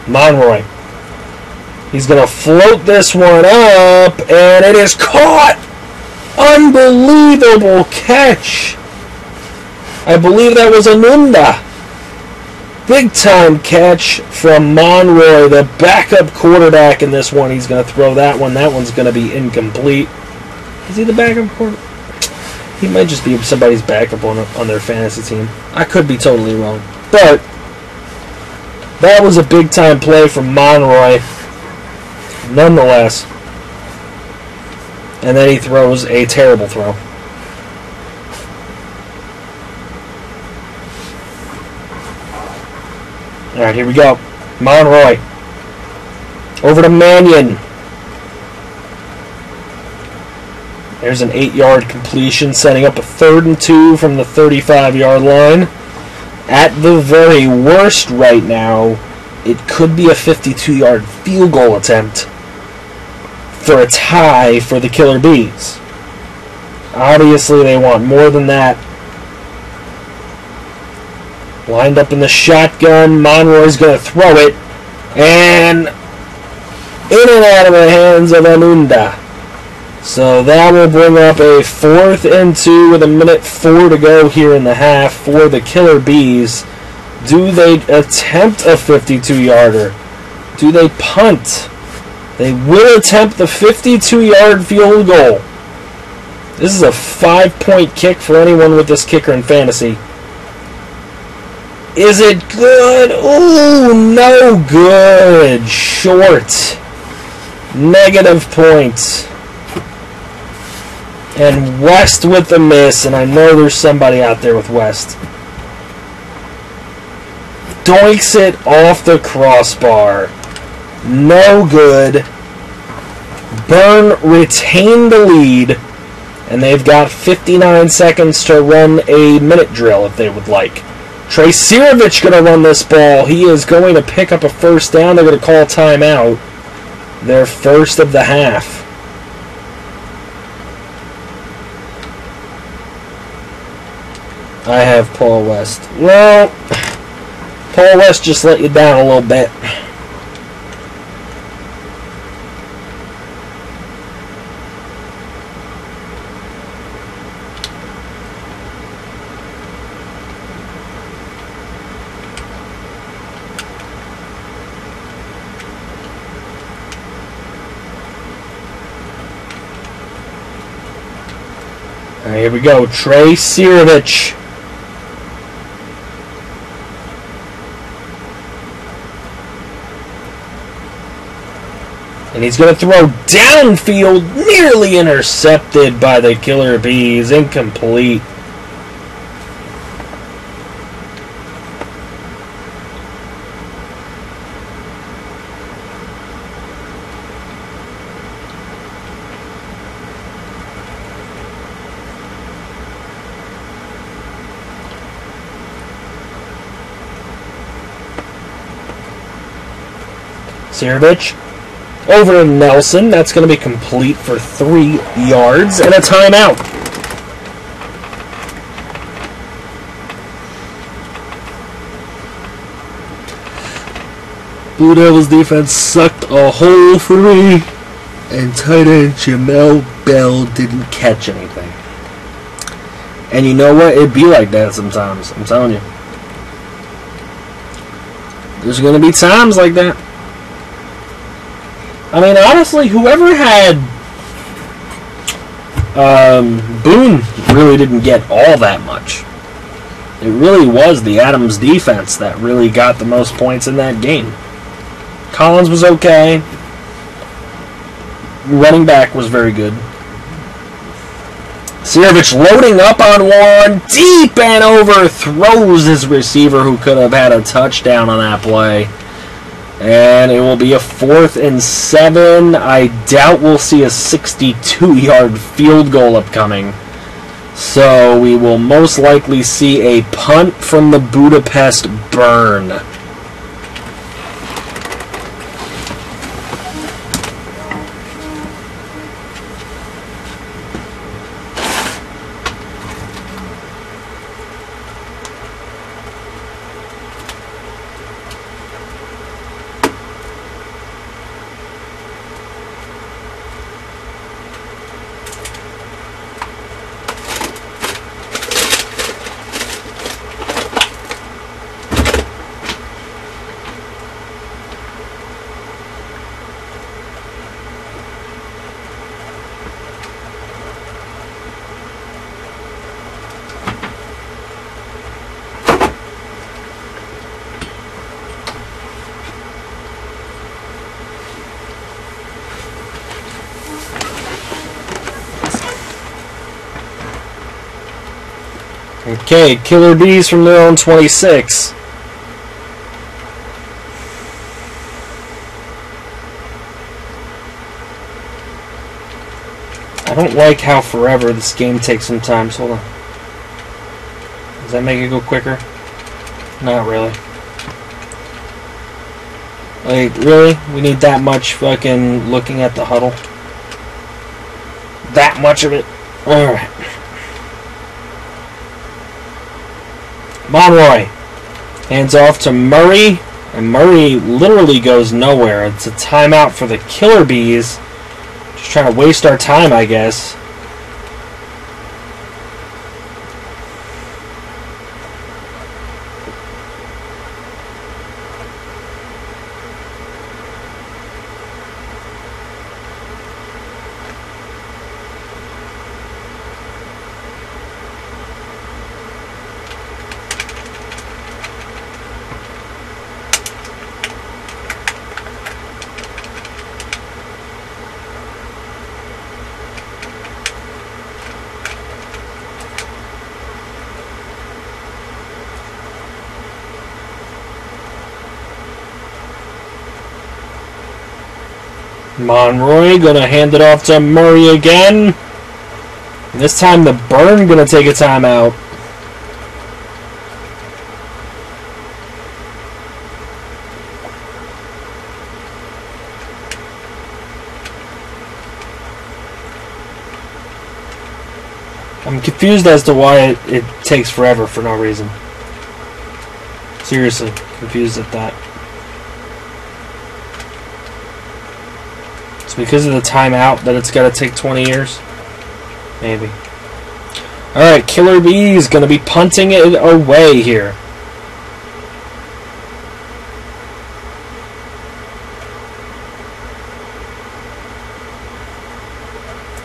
Monroy. He's going to float this one up, and it is caught! Unbelievable catch! I believe that was Anunda. Big time catch from Monroy, the backup quarterback in this one. He's going to throw that one. That one's going to be incomplete. Is he the backup quarterback? He might just be somebody's backup on their fantasy team. I could be totally wrong. But that was a big time play from Monroy, nonetheless. And then he throws a terrible throw. Alright, here we go. Monroy. Over to Mannion. There's an 8-yard completion, setting up a 3rd and 2 from the 35-yard line. At the very worst right now, it could be a 52-yard field goal attempt for a tie for the Killer Bees. Obviously, they want more than that. Lined up in the shotgun, Monroy's going to throw it, and in and out of the hands of Anunda. So that will bring up a 4th and 2 with 1:04 to go here in the half for the Killer Bees. Do they attempt a 52-yarder? Do they punt? They will attempt the 52-yard field goal. This is a 5-point kick for anyone with this kicker in fantasy. Is it good? Ooh, no good. Short. Negative points. And West with the miss, and I know there's somebody out there with West. Doinks it off the crossbar. No good. Burn retained the lead, and they've got 59 seconds to run a minute drill if they would like. Trey Sirovich going to run this ball. He is going to pick up a first down. They're going to call timeout. Their first of the half. I have Paul West. Well, Paul West just let you down a little bit. All right, here we go. Trey Sirovich. And he's going to throw downfield, nearly intercepted by the Killer Bees. Incomplete. Sirovich over to Nelson. That's going to be complete for 3 yards and a timeout. Blue Devils defense sucked a whole 3, and tight end Jamel Bell didn't catch anything. And you know what? It'd be like that sometimes. I'm telling you. There's going to be times like that. I mean, honestly, whoever had Boone really didn't get all that much. It really was the Adams defense that really got the most points in that game. Collins was okay. Running back was very good. Sirovich loading up on one, deep and overthrows his receiver who could have had a touchdown on that play. And it will be a 4th and 7. I doubt we'll see a 62-yard field goal upcoming. So we will most likely see a punt from the Budapest Burn. Okay, Killer Bees from their own 26. I don't like how forever this game takes sometimes. Hold on. Does that make it go quicker? Not really. Like, really? We need that much fucking looking at the huddle? That much of it? Alright. Monroy hands off to Murray, and Murray literally goes nowhere. It's a timeout for the Killer Bees. Just trying to waste our time, I guess. Monroy gonna hand it off to Murray again. And this time the Burn gonna take a timeout. I'm confused as to why it takes forever for no reason. Seriously, confused at that. It's because of the timeout that it's got to take 20 years? Maybe. Alright, Killer Bee's going to be punting it away here.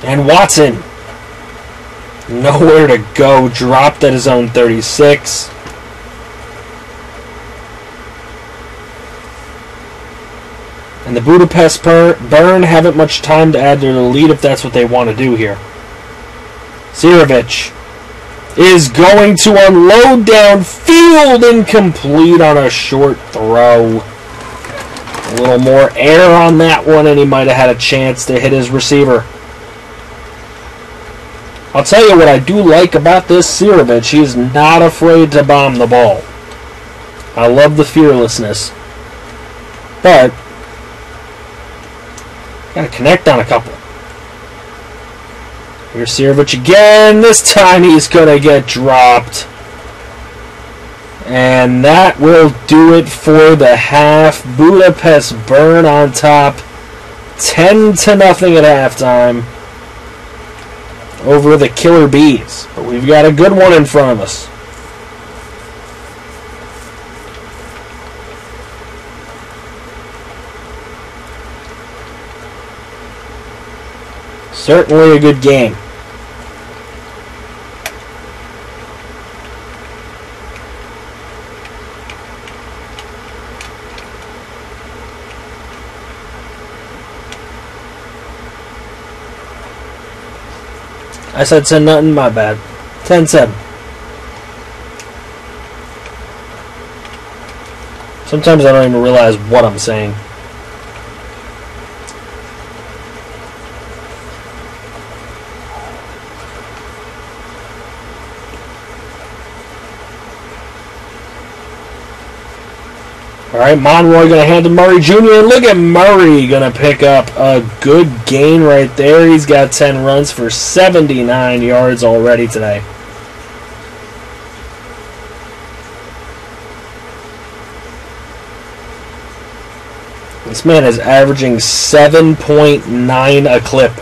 And Watson, nowhere to go, dropped at his own 36. And the Budapest Burn haven't much time to add to the lead if that's what they want to do here. Sirovic is going to unload downfield, incomplete on a short throw. A little more air on that one, and he might have had a chance to hit his receiver. I'll tell you what I do like about this Sirovic. He's not afraid to bomb the ball. I love the fearlessness. But gotta connect on a couple. Here's Sirovic again. This time he's gonna get dropped. And that will do it for the half. Budapest Burn on top. 10-0 at halftime over the Killer Bees. But we've got a good one in front of us. Certainly a good game. I said 10-0, my bad. 10-7. Sometimes I don't even realize what I'm saying. Alright, Monroy going to hand to Murray Jr. And look at Murray going to pick up a good gain right there. He's got 10 runs for 79 yards already today. This man is averaging 7.9 a clip.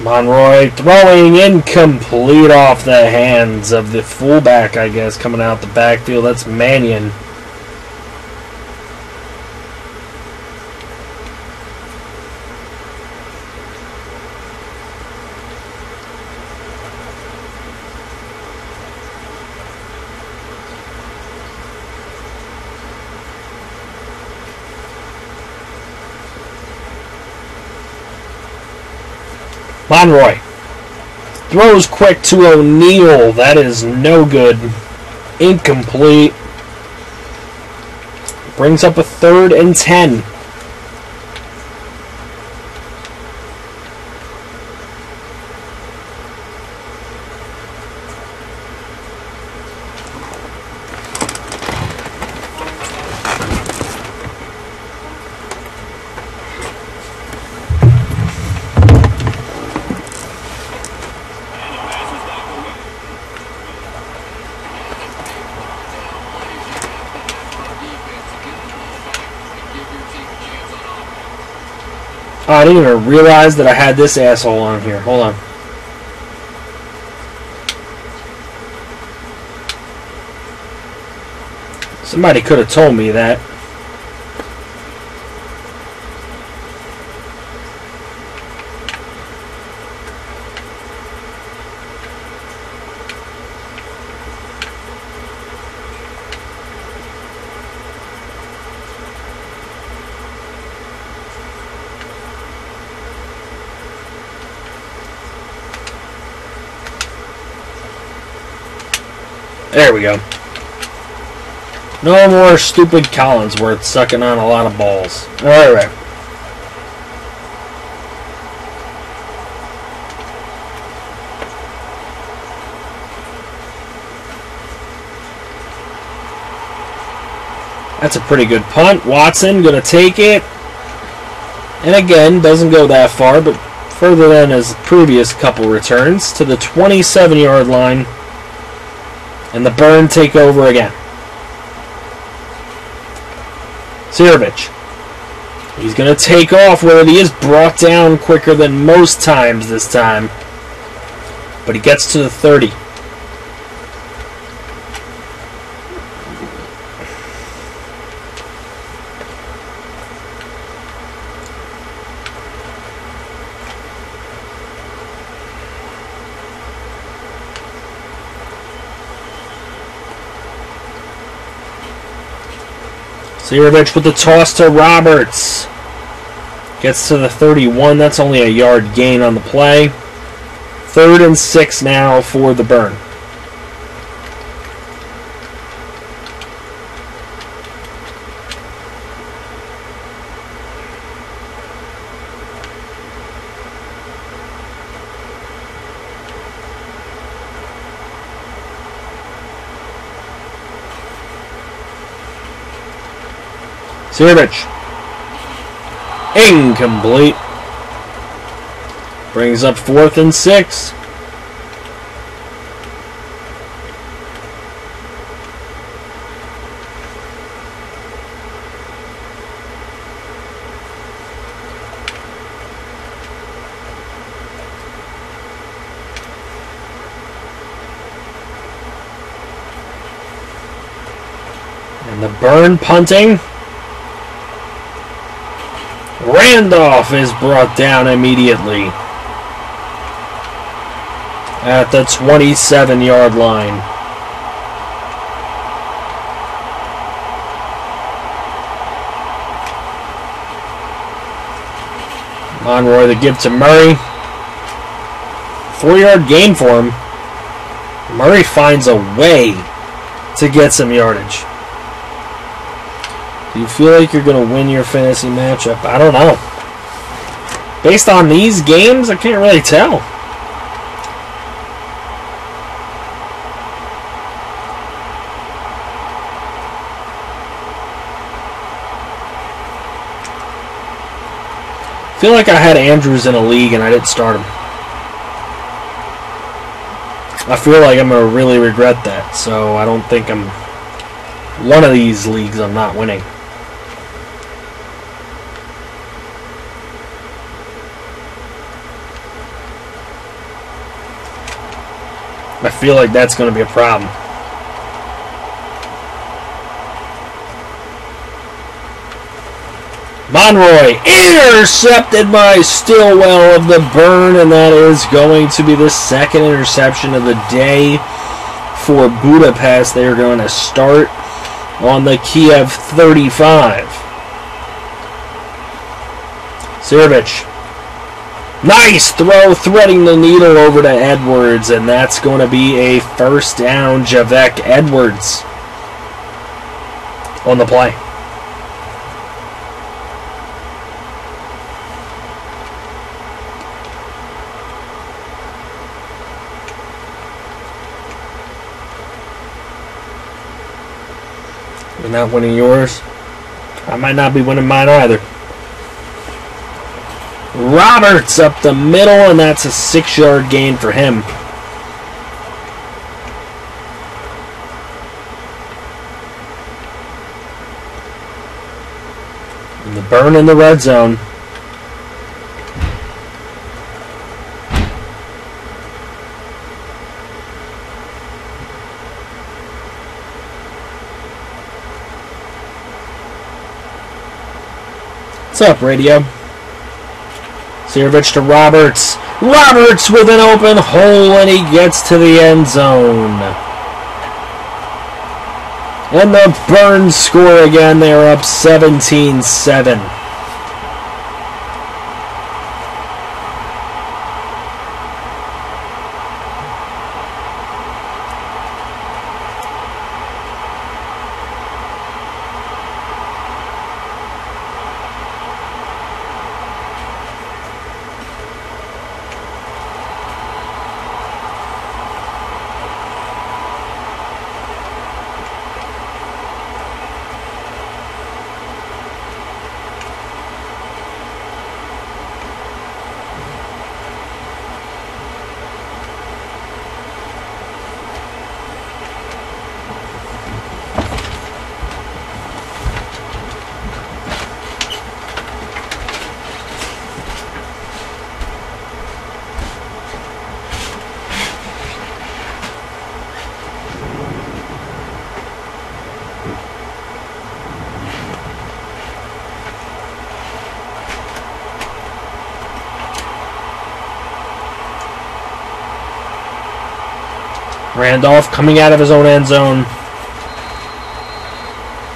Monroy throwing incomplete off the hands of the fullback, I guess, coming out the backfield. That's Mannion. Monroy throws quick to O'Neal. That is no good. Incomplete. Brings up a 3rd and 10. Oh, I didn't even realize that I had this asshole on here. Hold on. Somebody could have told me that. There we go. No more stupid Collinsworth sucking on a lot of balls. Alright. That's a pretty good punt. Watson going to take it. And again, doesn't go that far, but further than his previous couple returns to the 27-yard line. And the Burn take over again. Sirovich. He's going to take off, where he is brought down quicker than most times this time. But he gets to the 30. Sirovich with the toss to Roberts. Gets to the 31. That's only a yard gain on the play. 3rd and 6 now for the Burn. Sirovich. Incomplete. Brings up 4th and 6. And the Burn punting. Randolph is brought down immediately at the 27-yard line. Monroy the give to Murray. 4-yard gain for him. Murray finds a way to get some yardage. Do you feel like you're going to win your fantasy matchup? I don't know. Based on these games, I can't really tell. I feel like I had Andrews in a league and I didn't start him. I feel like I'm going to really regret that, so I don't think I'm... One of these leagues I'm not winning. I feel like that's going to be a problem. Monroy intercepted by Stillwell of the Burn, and that is going to be the 2nd interception of the day for Budapest. They are going to start on the Kiev 35. Sirovich. Nice throw, threading the needle over to Edwards, and that's going to be a 1st down. Javek Edwards on the play. You're not winning yours. I might not be winning mine either. Roberts up the middle, and that's a 6-yard gain for him. And the Burn in the red zone. What's up, radio? Sirovich to Roberts. Roberts with an open hole, and he gets to the end zone. And the Burns score again. They are up 17-7. Randolph coming out of his own end zone.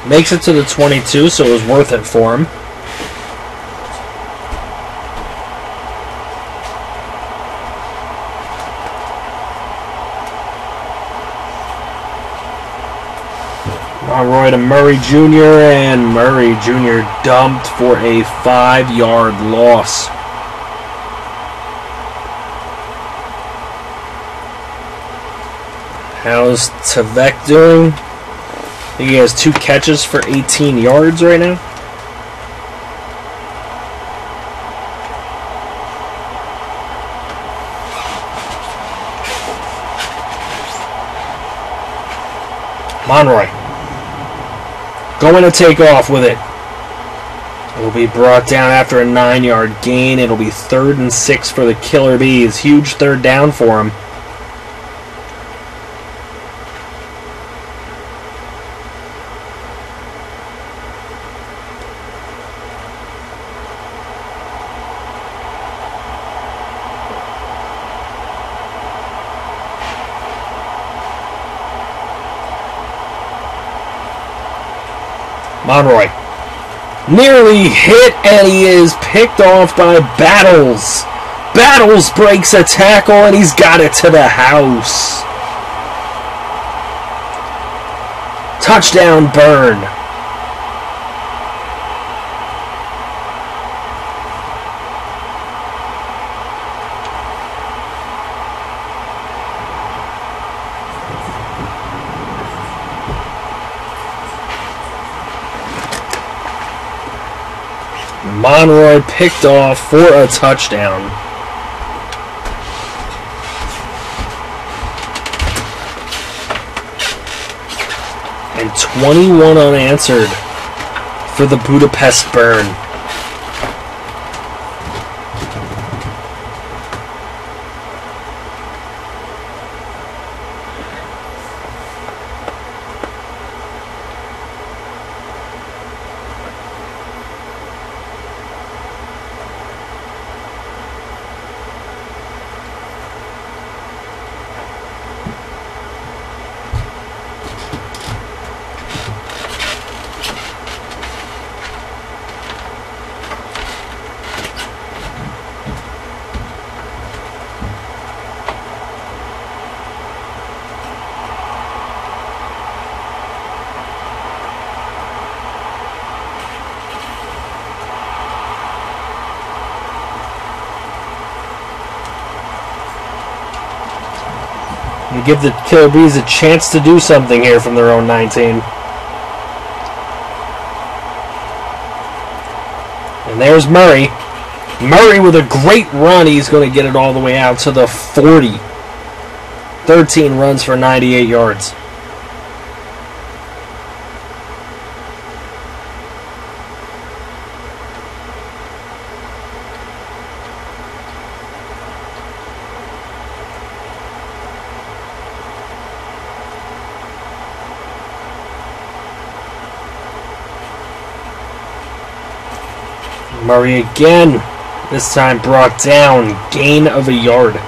Makes it to the 22, so it was worth it for him. Monroy to Murray Jr., and Murray Jr. dumped for a 5-yard loss. How's Tvek doing? I think he has 2 catches for 18 yards right now. Monroy going to take off with it. It will be brought down after a 9-yard gain. It'll be 3rd and 6 for the Killer Bees. Huge 3rd down for him. Monroy nearly hit, and he is picked off by Battles. Battles breaks a tackle, and he's got it to the house. Touchdown, Byrne. Monroy picked off for a touchdown. And 21 unanswered for the Budapest Burn. And give the Killer Bees a chance to do something here from their own 19. And there's Murray. Murray with a great run. He's going to get it all the way out to the 40. 13 runs for 98 yards. Murray again, this time brought down, gain of a yard.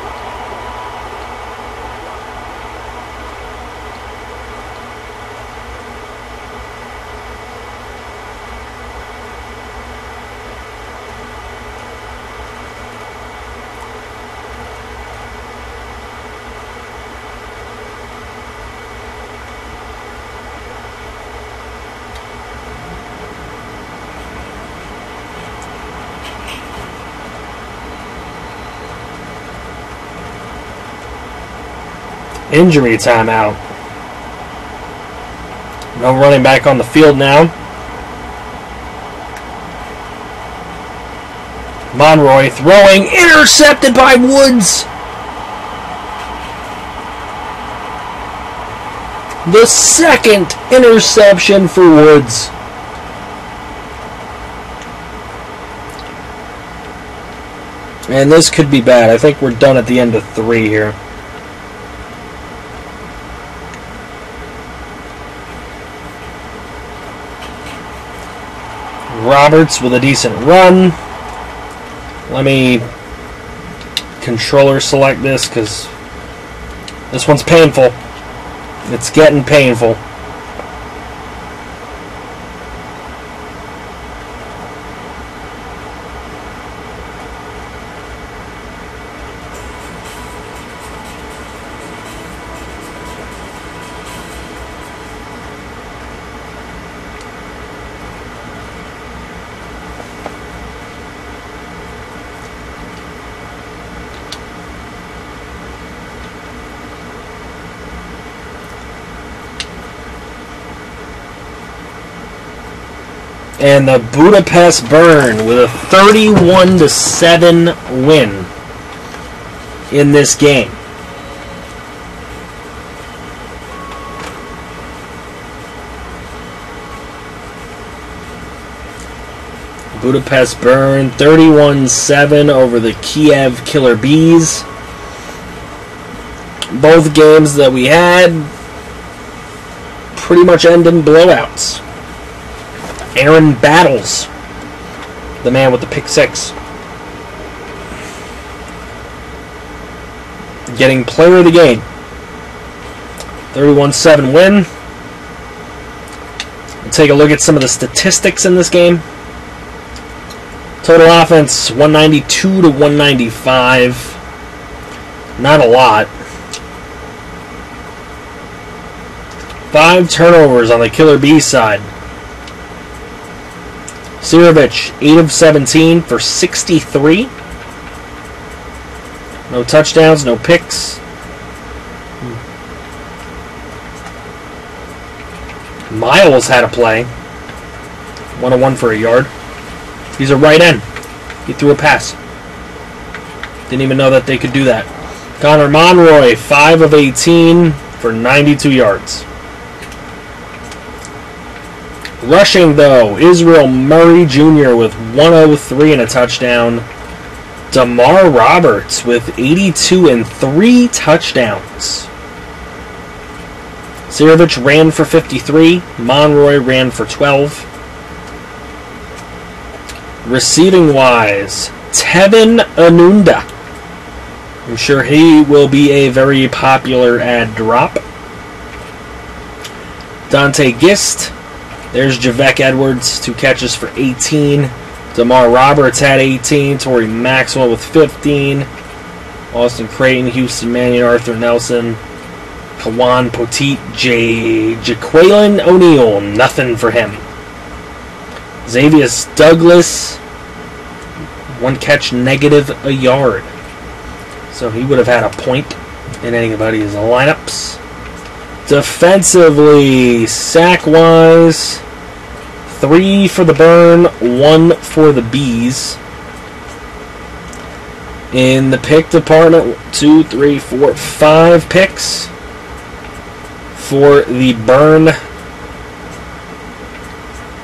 Injury timeout. No running back on the field now. Monroy throwing, intercepted by Woods. The second interception for Woods. And this could be bad. I think we're done at the end of 3 here. Roberts with a decent run. Let me controller select this because this one's painful. It's getting painful. And the Budapest Burn with a 31-7 win in this game. Budapest Burn 31-7 over the Kiev Killer Bees. Both games that we had pretty much end in blowouts. Aaron Battles, the man with the pick six, getting player of the game. 31-7 win. We'll take a look at some of the statistics in this game. Total offense 192 to 195. Not a lot. 5 turnovers on the Killer Bee side. Sirovic, 8 of 17 for 63. No touchdowns, no picks. Miles had a play. 101 for a yard. He's a right end. He threw a pass. Didn't even know that they could do that. Connor Monroy, 5 of 18 for 92 yards. Rushing, though, Israel Murray Jr. with 103 and a touchdown. DeMar Roberts with 82 and 3 touchdowns. Sirovic ran for 53. Monroy ran for 12. Receiving-wise, Tevin Anunda. I'm sure he will be a very popular ad drop. Dante Gist. There's Javek Edwards, 2 catches for 18. DeMar Roberts had 18. Torrey Maxwell with 15. Austin Creighton, Houston Mannion, Arthur Nelson. Kawan Poteet, Jaqueline O'Neal, nothing for him. Xavius Douglas, 1 catch, negative a yard. So he would have had a point in anybody's lineups. Defensively, sack-wise, 3 for the Burn, 1 for the Bees. In the pick department, 2, 3, 4, 5 picks for the Burn.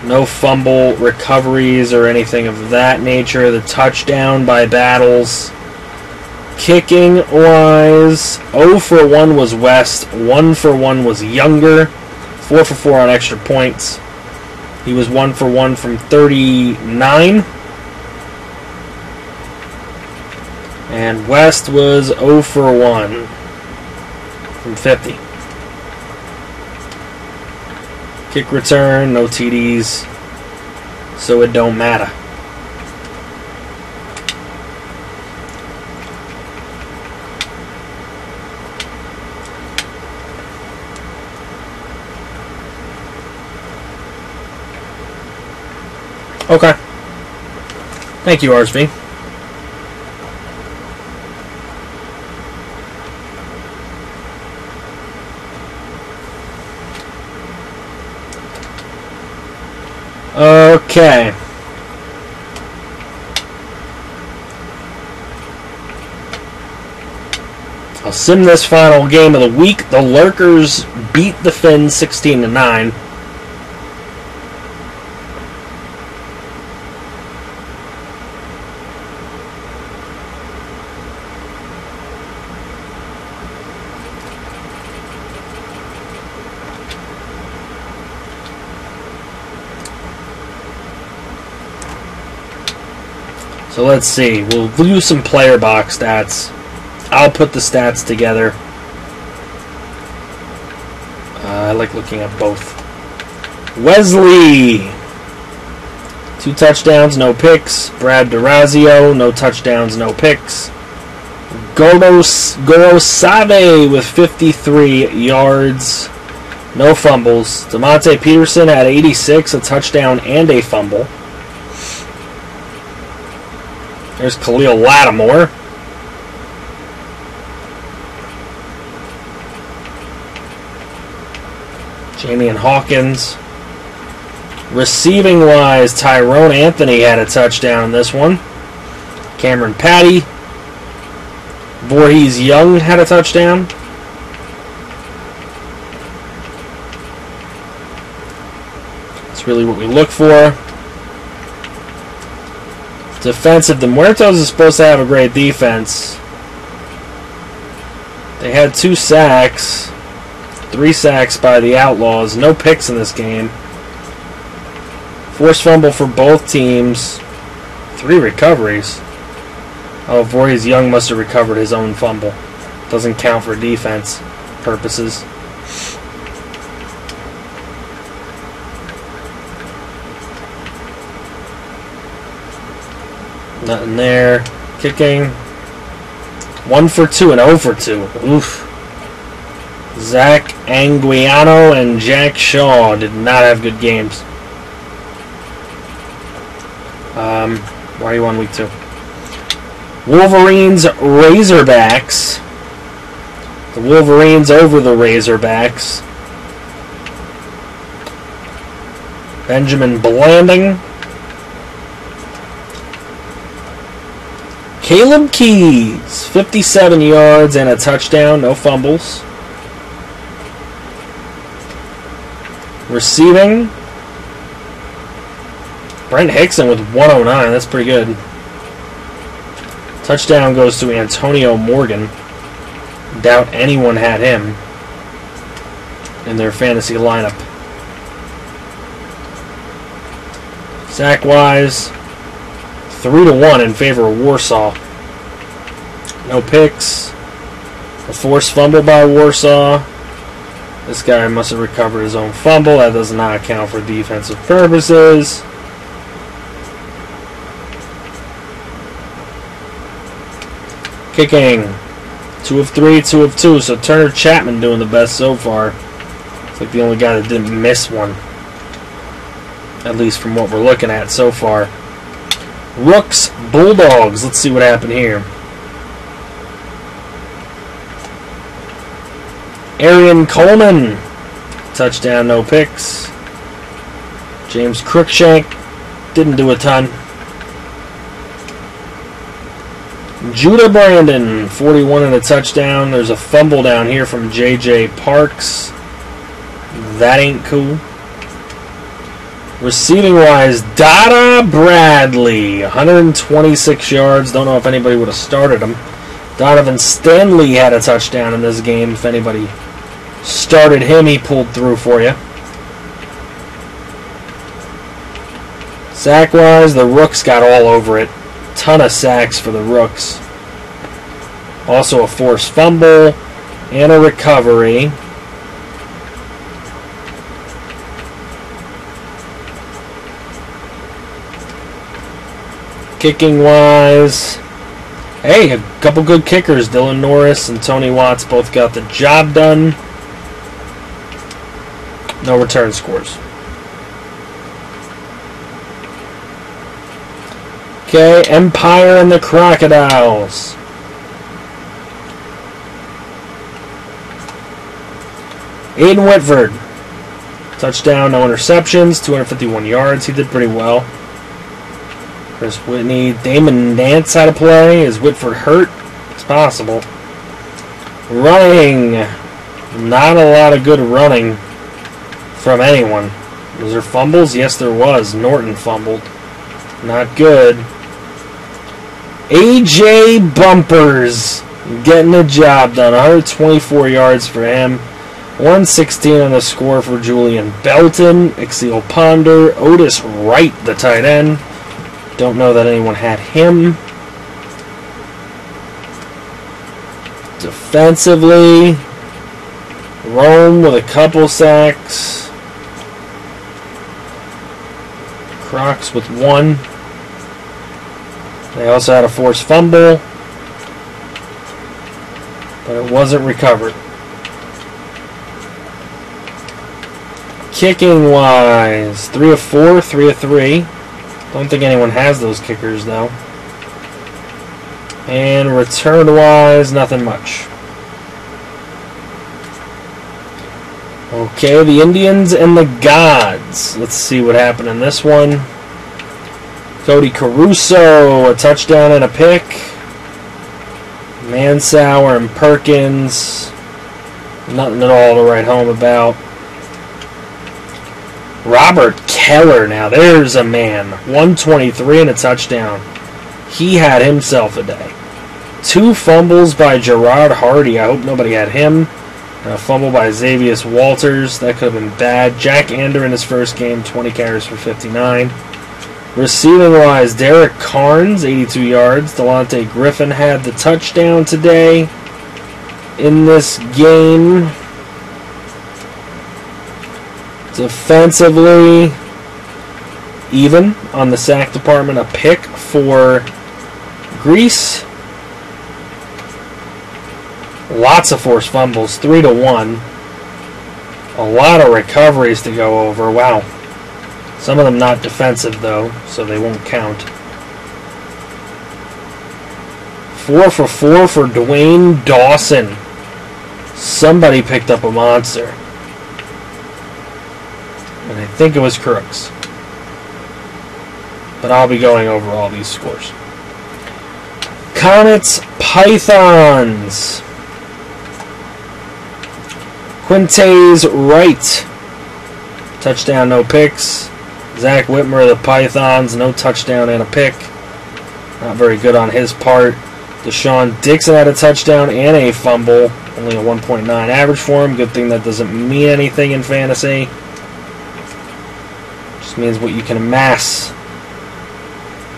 No fumble recoveries or anything of that nature. The touchdown by Battles. Kicking-wise, 0 for 1 was West, 1 for 1 was Younger, 4 for 4 on extra points. He was 1 for 1 from 39. And West was 0 for 1 from 50. Kick return, no TDs, so it don't matter. Okay. Thank you, RSV. Okay. I'll sim this final game of the week. The Lurkers beat the Finns 16-9. So let's see. We'll do some player box stats. I'll put the stats together. I like looking at both. Wesley, 2 touchdowns, no picks. Brad DeRazio, no touchdowns, no picks. Gorosave with 53 yards, no fumbles. DeMonte Peterson had 86, a touchdown and a fumble. There's Khalil Lattimore. Jamian Hawkins. Receiving wise, Tyrone Anthony had a touchdown in this one. Cameron Patty. Voorhees Young had a touchdown. That's really what we look for. Defensive, the Muertos is supposed to have a great defense. They had 2 sacks. 3 sacks by the Outlaws. No picks in this game. Forced fumble for both teams. 3 recoveries. Oh, Voorhees Young must have recovered his own fumble. Doesn't count for defense purposes. Nothing there. Kicking. 1 for 2 and 0 for 2. Oof. Zach Anguiano and Jack Shaw did not have good games. Why are you on week 2? Wolverines, Razorbacks. The Wolverines over the Razorbacks. Benjamin Blanding. Caleb Keys, 57 yards and a touchdown, no fumbles. Receiving, Brent Hickson with 109, that's pretty good. Touchdown goes to Antonio Morgan. Doubt anyone had him in their fantasy lineup. Sack-wise, 3-1 in favor of Warsaw. No picks. A forced fumble by Warsaw. This guy must have recovered his own fumble. That does not account for defensive purposes. Kicking. 2 of 3, 2 of 2. So Turner Chapman doing the best so far. It's like the only guy that didn't miss one. At least from what we're looking at so far. Rooks, Bulldogs. Let's see what happened here. Arian Coleman. Touchdown, no picks. James Cruikshank didn't do a ton. Judah Brandon, 41 and a touchdown. There's a fumble down here from J.J. Parks. That ain't cool. Receiving-wise, Dada Bradley, 126 yards. Don't know if anybody would have started him. Donovan Stanley had a touchdown in this game. If anybody started him, he pulled through for you. Sack-wise, the Rooks got all over it. Ton of sacks for the Rooks. Also a forced fumble and a recovery. Kicking-wise, hey, a couple good kickers. Dylan Norris and Tony Watts both got the job done. No return scores. Okay, Empire and the Crocodiles. Aiden Whitford. Touchdown, no interceptions, 251 yards. He did pretty well. Chris Whitney. Damon Nance had a play. Is Whitford hurt? It's possible. Running. Not a lot of good running from anyone. Was there fumbles? Yes, there was. Norton fumbled. Not good. AJ Bumpers getting the job done. 124 yards for him. 116 on the score for Julian Belton. Ixiel Ponder. Otis Wright, the tight end. Don't know that anyone had him. Defensively, Rome with a couple sacks. Crocs with 1. They also had a forced fumble, but it wasn't recovered. Kicking wise, 3 of 4, 3 of 3. Don't think anyone has those kickers though. And return wise, nothing much. Okay, the Indians and the Gods. Let's see what happened in this one. Cody Caruso, a touchdown and a pick. Mansour and Perkins, nothing at all to write home about. Robert Keller, now there's a man. 123 and a touchdown. He had himself a day. 2 fumbles by Gerard Hardy. I hope nobody had him. And a fumble by Xavier Walters. That could have been bad. Jack Ander in his first game, 20 carries for 59. Receiving-wise, Derek Carnes, 82 yards. Delonte Griffin had the touchdown today in this game. Defensively, even on the sack department, a pick for Greece. Lots of forced fumbles, 3 to 1. A lot of recoveries to go over. Wow. Some of them not defensive, though, so they won't count. 4 for 4 for Dwayne Dawson. Somebody picked up a monster. And I think it was Crooks. But I'll be going over all these scores. Comets, Pythons. Quintez Wright. Touchdown, no picks. Zach Whitmer of the Pythons, no touchdown and a pick. Not very good on his part. Deshaun Dixon had a touchdown and a fumble. Only a 1.9 average for him. Good thing that doesn't mean anything in fantasy. Just means what you can amass.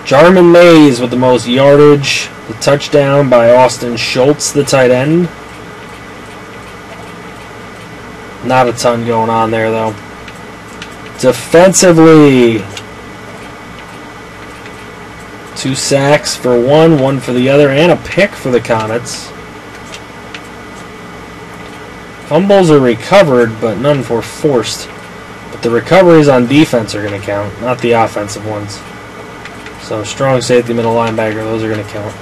Jarman Mays with the most yardage. The touchdown by Austin Schultz, the tight end. Not a ton going on there, though. Defensively, 2 sacks for one, 1 for the other, and a pick for the Comets. Fumbles are recovered, but none were forced. But the recoveries on defense are going to count, not the offensive ones. So strong safety, middle linebacker, those are going to count.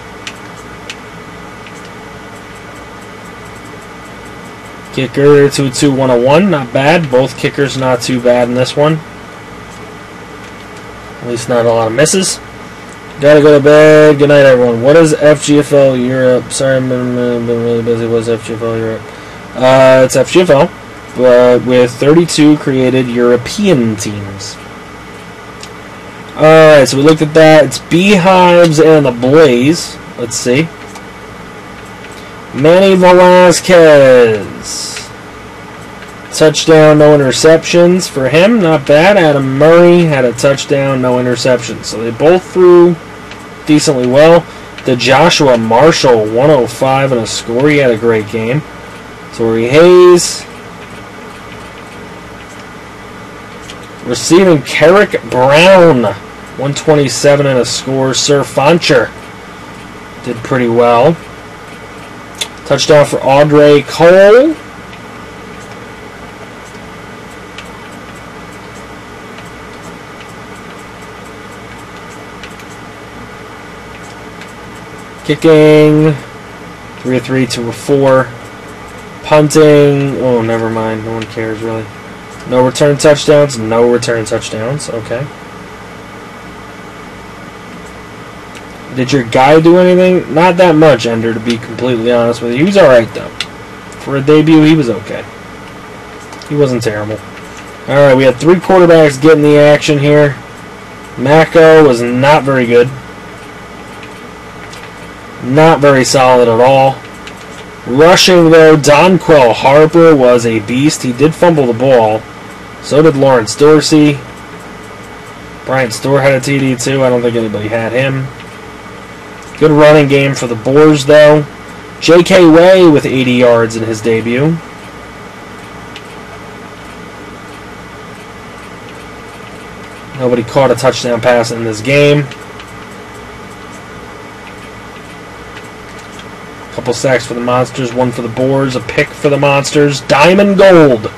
Kicker, 2-2-101, not bad. Both kickers not too bad in this one. At least not a lot of misses. Gotta go to bed. Good night, everyone. What is Fgfl Europe? Sorry, I've been really busy. What's Fgfl Europe? It's Fgfl, but with 32 created European teams. Alright, so we looked at that. It's Beehives and the Blaze. Let's see. Manny Velasquez. Touchdown, no interceptions for him. Not bad. Adam Murray had a touchdown, no interceptions. So they both threw decently well. The Joshua Marshall, 105 and a score. He had a great game. Torrey Hayes. Receiving Carrick Brown, 127 and a score. Sir Fancher did pretty well. Touchdown for Audrey Cole. Kicking, 3 of 3, 2 of 4. Punting, oh, never mind. No one cares, really. No return touchdowns. No return touchdowns. Okay. Did your guy do anything? Not that much, Ender, to be completely honest with you. He was alright, though. For a debut, he was okay. He wasn't terrible. Alright, we had 3 quarterbacks getting the action here. Mako was not very good. Not very solid at all. Rushing, though, Donquell Harper was a beast. He did fumble the ball. So did Lawrence Dorsey. Bryant Storr had a TD, too. I don't think anybody had him. Good running game for the Boars, though. J.K. Way with 80 yards in his debut. Nobody caught a touchdown pass in this game. Couple sacks for the Monsters, one for the Boars, a pick for the Monsters. Diamond Gold.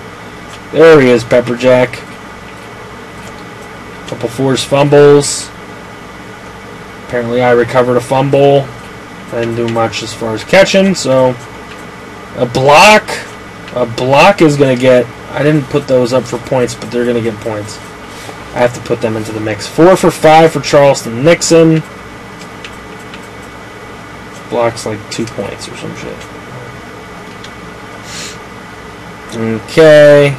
There he is, Pepperjack. Couple forced fumbles. Apparently I recovered a fumble. I didn't do much as far as catching, so a block. A block is going to get... I didn't put those up for points, but they're going to get points. I have to put them into the mix. 4 for 5 for Charleston Nixon. Blocks like 2 points or some shit. Okay.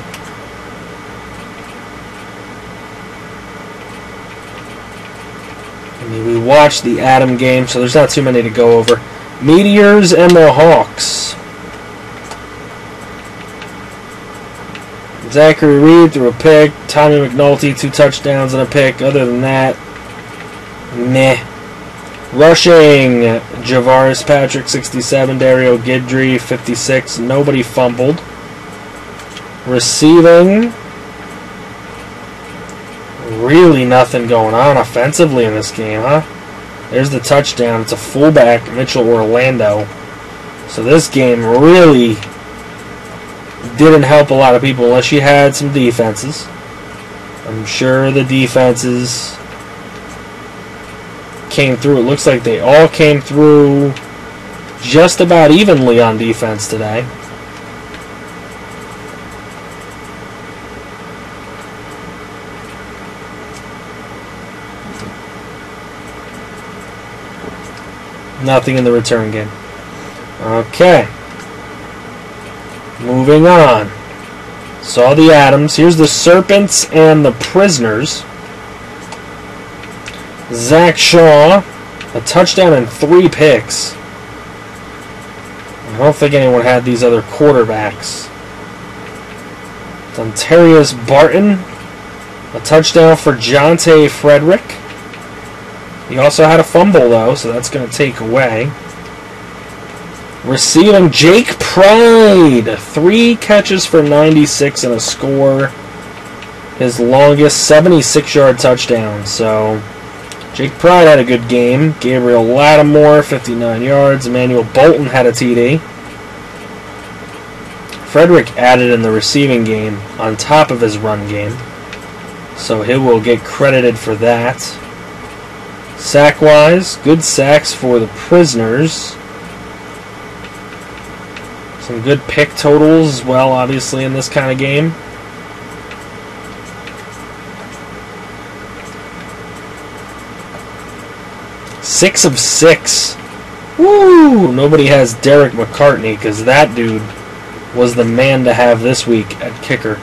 I mean, we watched the Adam game, so there's not too many to go over. Meteors and the Hawks. Zachary Reed threw a pick. Tommy McNulty, 2 touchdowns and a pick. Other than that, meh. Rushing, Javaris Patrick, 67. Dario Guidry, 56. Nobody fumbled. Receiving, really nothing going on offensively in this game, huh? There's the touchdown. It's a fullback, Mitchell Orlando. So this game really didn't help a lot of people unless you had some defenses. I'm sure the defenses came through. It looks like they all came through just about evenly on defense today. Nothing in the return game. Okay. Moving on. Saw the Adams. Here's the Serpents and the Prisoners. Zach Shaw, a touchdown and 3 picks. I don't think anyone had these other quarterbacks. Dontarius Barton, a touchdown for Jonte Frederick. He also had a fumble, though, so that's going to take away. Receiving, Jake Pride. 3 catches for 96 and a score. His longest 76-yard touchdown. So Jake Pride had a good game. Gabriel Lattimore, 59 yards. Emmanuel Bolton had a TD. Frederick added in the receiving game on top of his run game. So he will get credited for that. Sack-wise, good sacks for the Prisoners. Some good pick totals as well, obviously, in this kind of game. Six of 6. Woo! Nobody has Derek McCartney, because that dude was the man to have this week at kicker.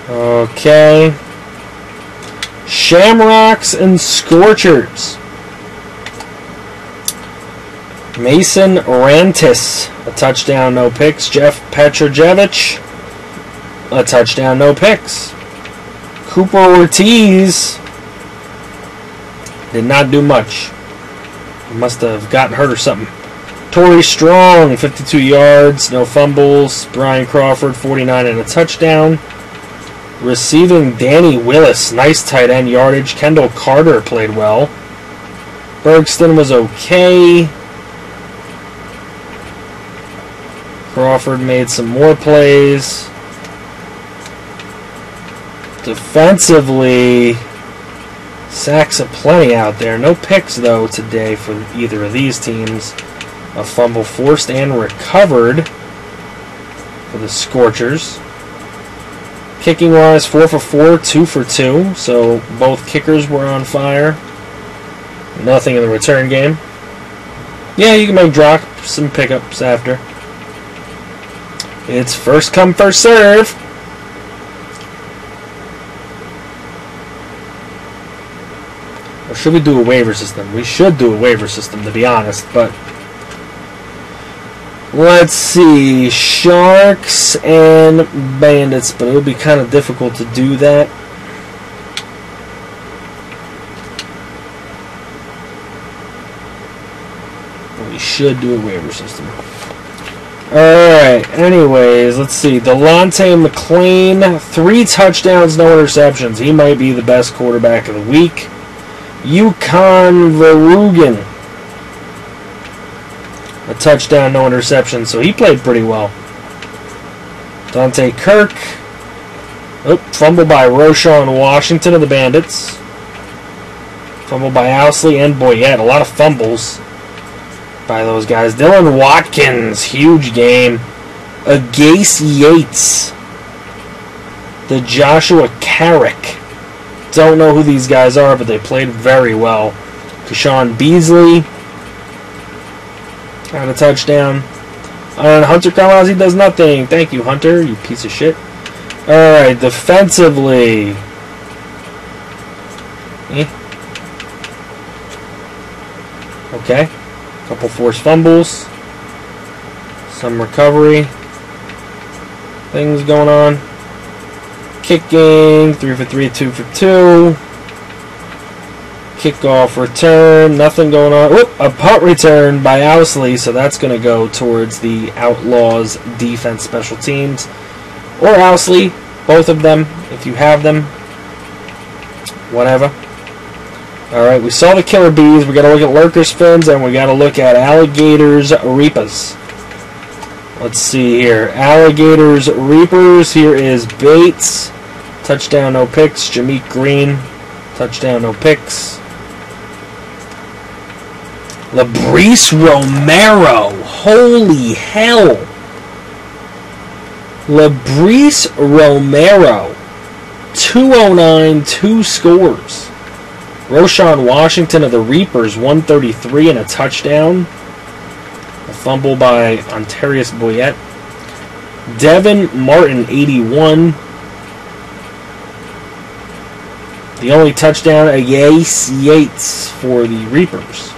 Okay. Shamrocks and Scorchers. Mason Rantis, a touchdown, no picks. Jeff Petrojevic, a touchdown, no picks. Cooper Ortiz did not do much. He must have gotten hurt or something. Torrey Strong, 52 yards, no fumbles. Brian Crawford, 49 and a touchdown. Receiving, Danny Willis, nice tight end yardage. Kendall Carter played well. Bergston was okay. Crawford made some more plays. Defensively, sacks aplenty out there. No picks, though, today for either of these teams. A fumble forced and recovered for the Scorchers. Kicking-wise, 4 for 4, 2 for 2. So both kickers were on fire. Nothing in the return game. Yeah, you can make drops and pickups after. It's first come, first serve. Or should we do a waiver system? We should do a waiver system, to be honest, but let's see. Sharks and Bandits, but it would be kind of difficult to do that. But we should do a waiver system. Alright, anyways, let's see. Delonte McClain, 3 touchdowns, no interceptions. He might be the best quarterback of the week. Y1W1, a touchdown, no interception, so he played pretty well. Dante Kirk, fumble by Roshan Washington of the Bandits. Fumble by Owsley and Boyette. A lot of fumbles by those guys. Dylan Watkins, huge game. Agase Yates. The Joshua Carrick. Don't know who these guys are, but they played very well. Deshaun Beasley had a touchdown. And Hunter Kamasi does nothing. Thank you, Hunter, you piece of shit. Alright, defensively. Okay. Couple forced fumbles. Some recovery. Things going on. Kicking. 3 for 3, 2 for 2. Kickoff return. Nothing going on. Whoop, a punt return by Owsley. So that's going to go towards the Outlaws defense special teams. Or Owsley. Both of them. If you have them. Whatever. Alright, we saw the Killer Bees, we got to look at Lurkers Fins, and we got to look at Alligators Reapers. Let's see here. Alligators Reapers, here is Bates. Touchdown, no picks. Jameek Green, touchdown, no picks. Labrice Romero, holy hell. Labrice Romero, 209, 2 scores. Roshan Washington of the Reapers, 133 and a touchdown. A fumble by Ontarius Boyette. Devin Martin, 81. The only touchdown, Agase Yates for the Reapers.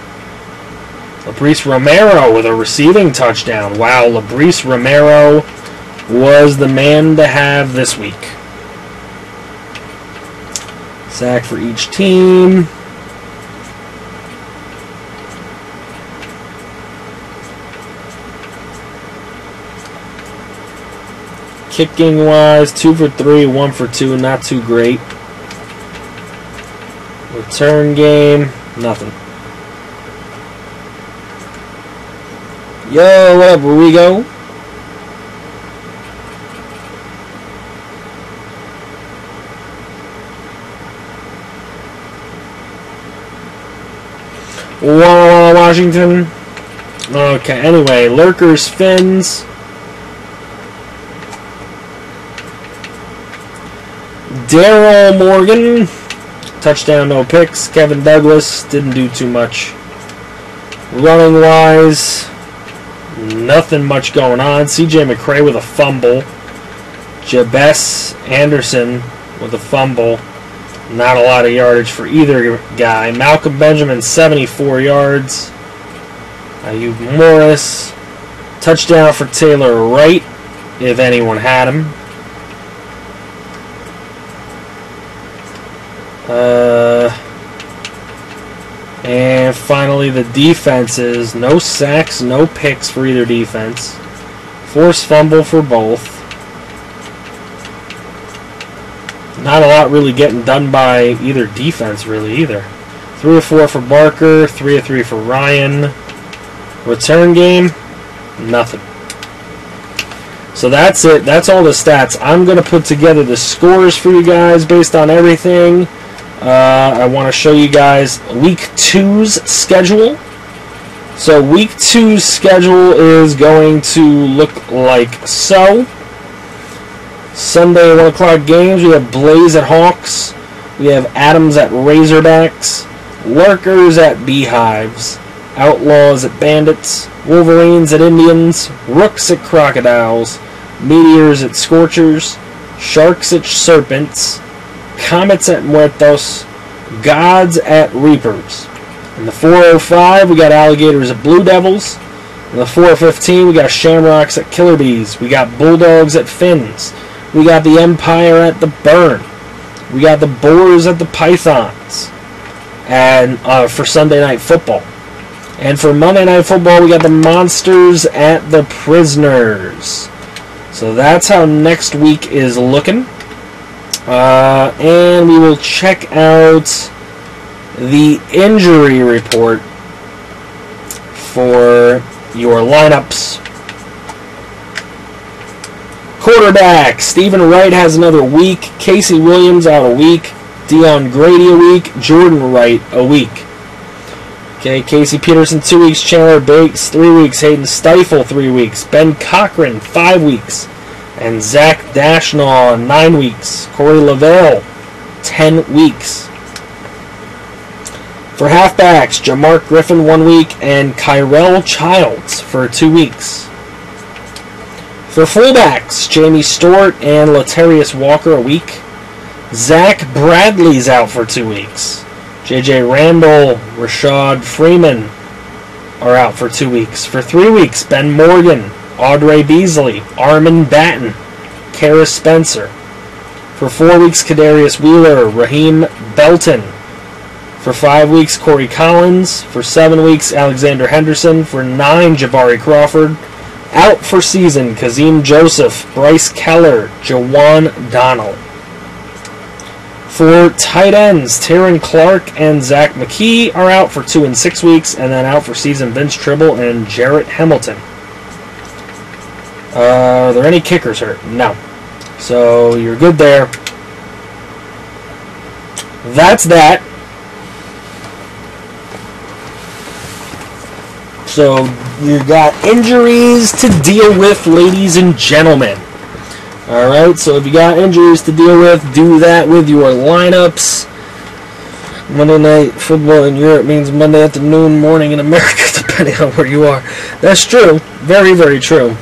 Labrice Romero with a receiving touchdown. Wow, Labrice Romero was the man to have this week. Sack for each team. Kicking wise, 2 for 3, 1 for 2, not too great. Return game, nothing. Yo, what up, Rigo? Washington. Okay, anyway, Lurkers, Fins. Daryl Morgan. Touchdown, no picks. Kevin Douglas didn't do too much. Running wise, nothing much going on. CJ McCray with a fumble. Jabez Anderson with a fumble. Not a lot of yardage for either guy. Malcolm Benjamin, 74 yards. Ayub Morris. Touchdown for Taylor Wright, if anyone had him. And finally, the defenses. No sacks, no picks for either defense. Forced fumble for both. Not a lot really getting done by either defense, really, either. 3 or 4 for Barker, 3 or 3 for Ryan. Return game, nothing. So that's it. That's all the stats. I'm going to put together the scores for you guys based on everything. I want to show you guys Week 2's schedule. So Week 2's schedule is going to look like so. Sunday 1 o'clock games, we have Blaze at Hawks, we have Adams at Razorbacks, Lurkers at Beehives, Outlaws at Bandits, Wolverines at Indians, Rooks at Crocodiles, Meteors at Scorchers, Sharks at Serpents, Comets at Muertos, Gods at Reapers. In the 405, we got Alligators at Blue Devils. In the 415, we got Shamrocks at Killer Bees. We got Bulldogs at Fins. We got the Empire at the Burn. We got the Boars at the Pythons. And for Sunday Night Football. And for Monday Night Football, we got the Monsters at the Prisoners. So that's how next week is looking. And we will check out the injury report for your lineups. Quarterback, Stephen Wright has another week. Casey Williams out a week. Dion Grady a week. Jordan Wright a week. Okay, Casey Peterson 2 weeks. Chandler Bates 3 weeks. Hayden Stifle 3 weeks. Ben Cochran 5 weeks. And Zach Dashnaw 9 weeks. Corey Lavelle 10 weeks. For halfbacks, Jamark Griffin 1 week and Kyrell Childs for 2 weeks. For fullbacks, Jamie Stewart and Latarius Walker a week. Zach Bradley's out for 2 weeks. J.J. Randall, Rashad Freeman are out for 2 weeks. For 3 weeks, Ben Morgan, Audrey Beasley, Armin Batten, Kara Spencer. For 4 weeks, Kadarius Wheeler, Raheem Belton. For 5 weeks, Corey Collins. For 7 weeks, Alexander Henderson. For 9, Jabari Crawford. Out for season, Kazim Joseph, Bryce Keller, Jawan Donald. For tight ends, Taron Clark and Zach McKee are out for 2 and 6 weeks, and then out for season, Vince Tribble and Jarrett Hamilton. Are there any kickers hurt? No. So you're good there. That's that. So you got injuries to deal with, ladies and gentlemen. Alright, so if you got injuries to deal with, do that with your lineups. Monday Night Football in Europe means Monday afternoon, morning in America, depending on where you are. That's true. Very, very true.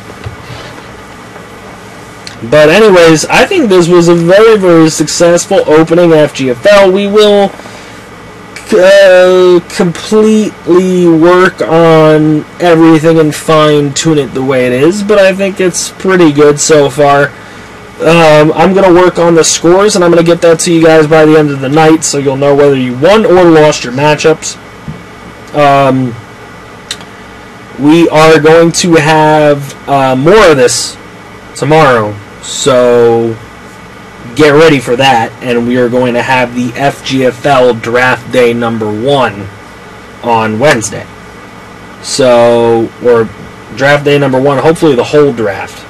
But anyways, I think this was a very, very successful opening FGFL. We will completely work on everything and fine-tune it the way it is, but I think it's pretty good so far. I'm going to work on the scores, and I'm going to get that to you guys by the end of the night, so you'll know whether you won or lost your matchups. We are going to have more of this tomorrow, so get ready for that, and we are going to have the FGFL Draft Day number 1 on Wednesday. So, or Draft Day number 1, hopefully the whole draft.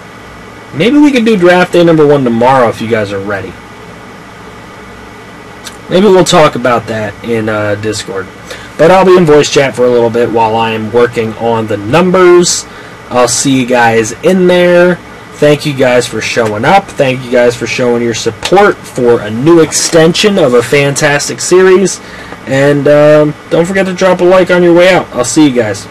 Maybe we could do Draft Day number 1 tomorrow if you guys are ready. Maybe we'll talk about that in Discord. But I'll be in voice chat for a little bit while I am working on the numbers. I'll see you guys in there. Thank you guys for showing up. Thank you guys for showing your support for a new extension of a fantastic series. And don't forget to drop a like on your way out. I'll see you guys.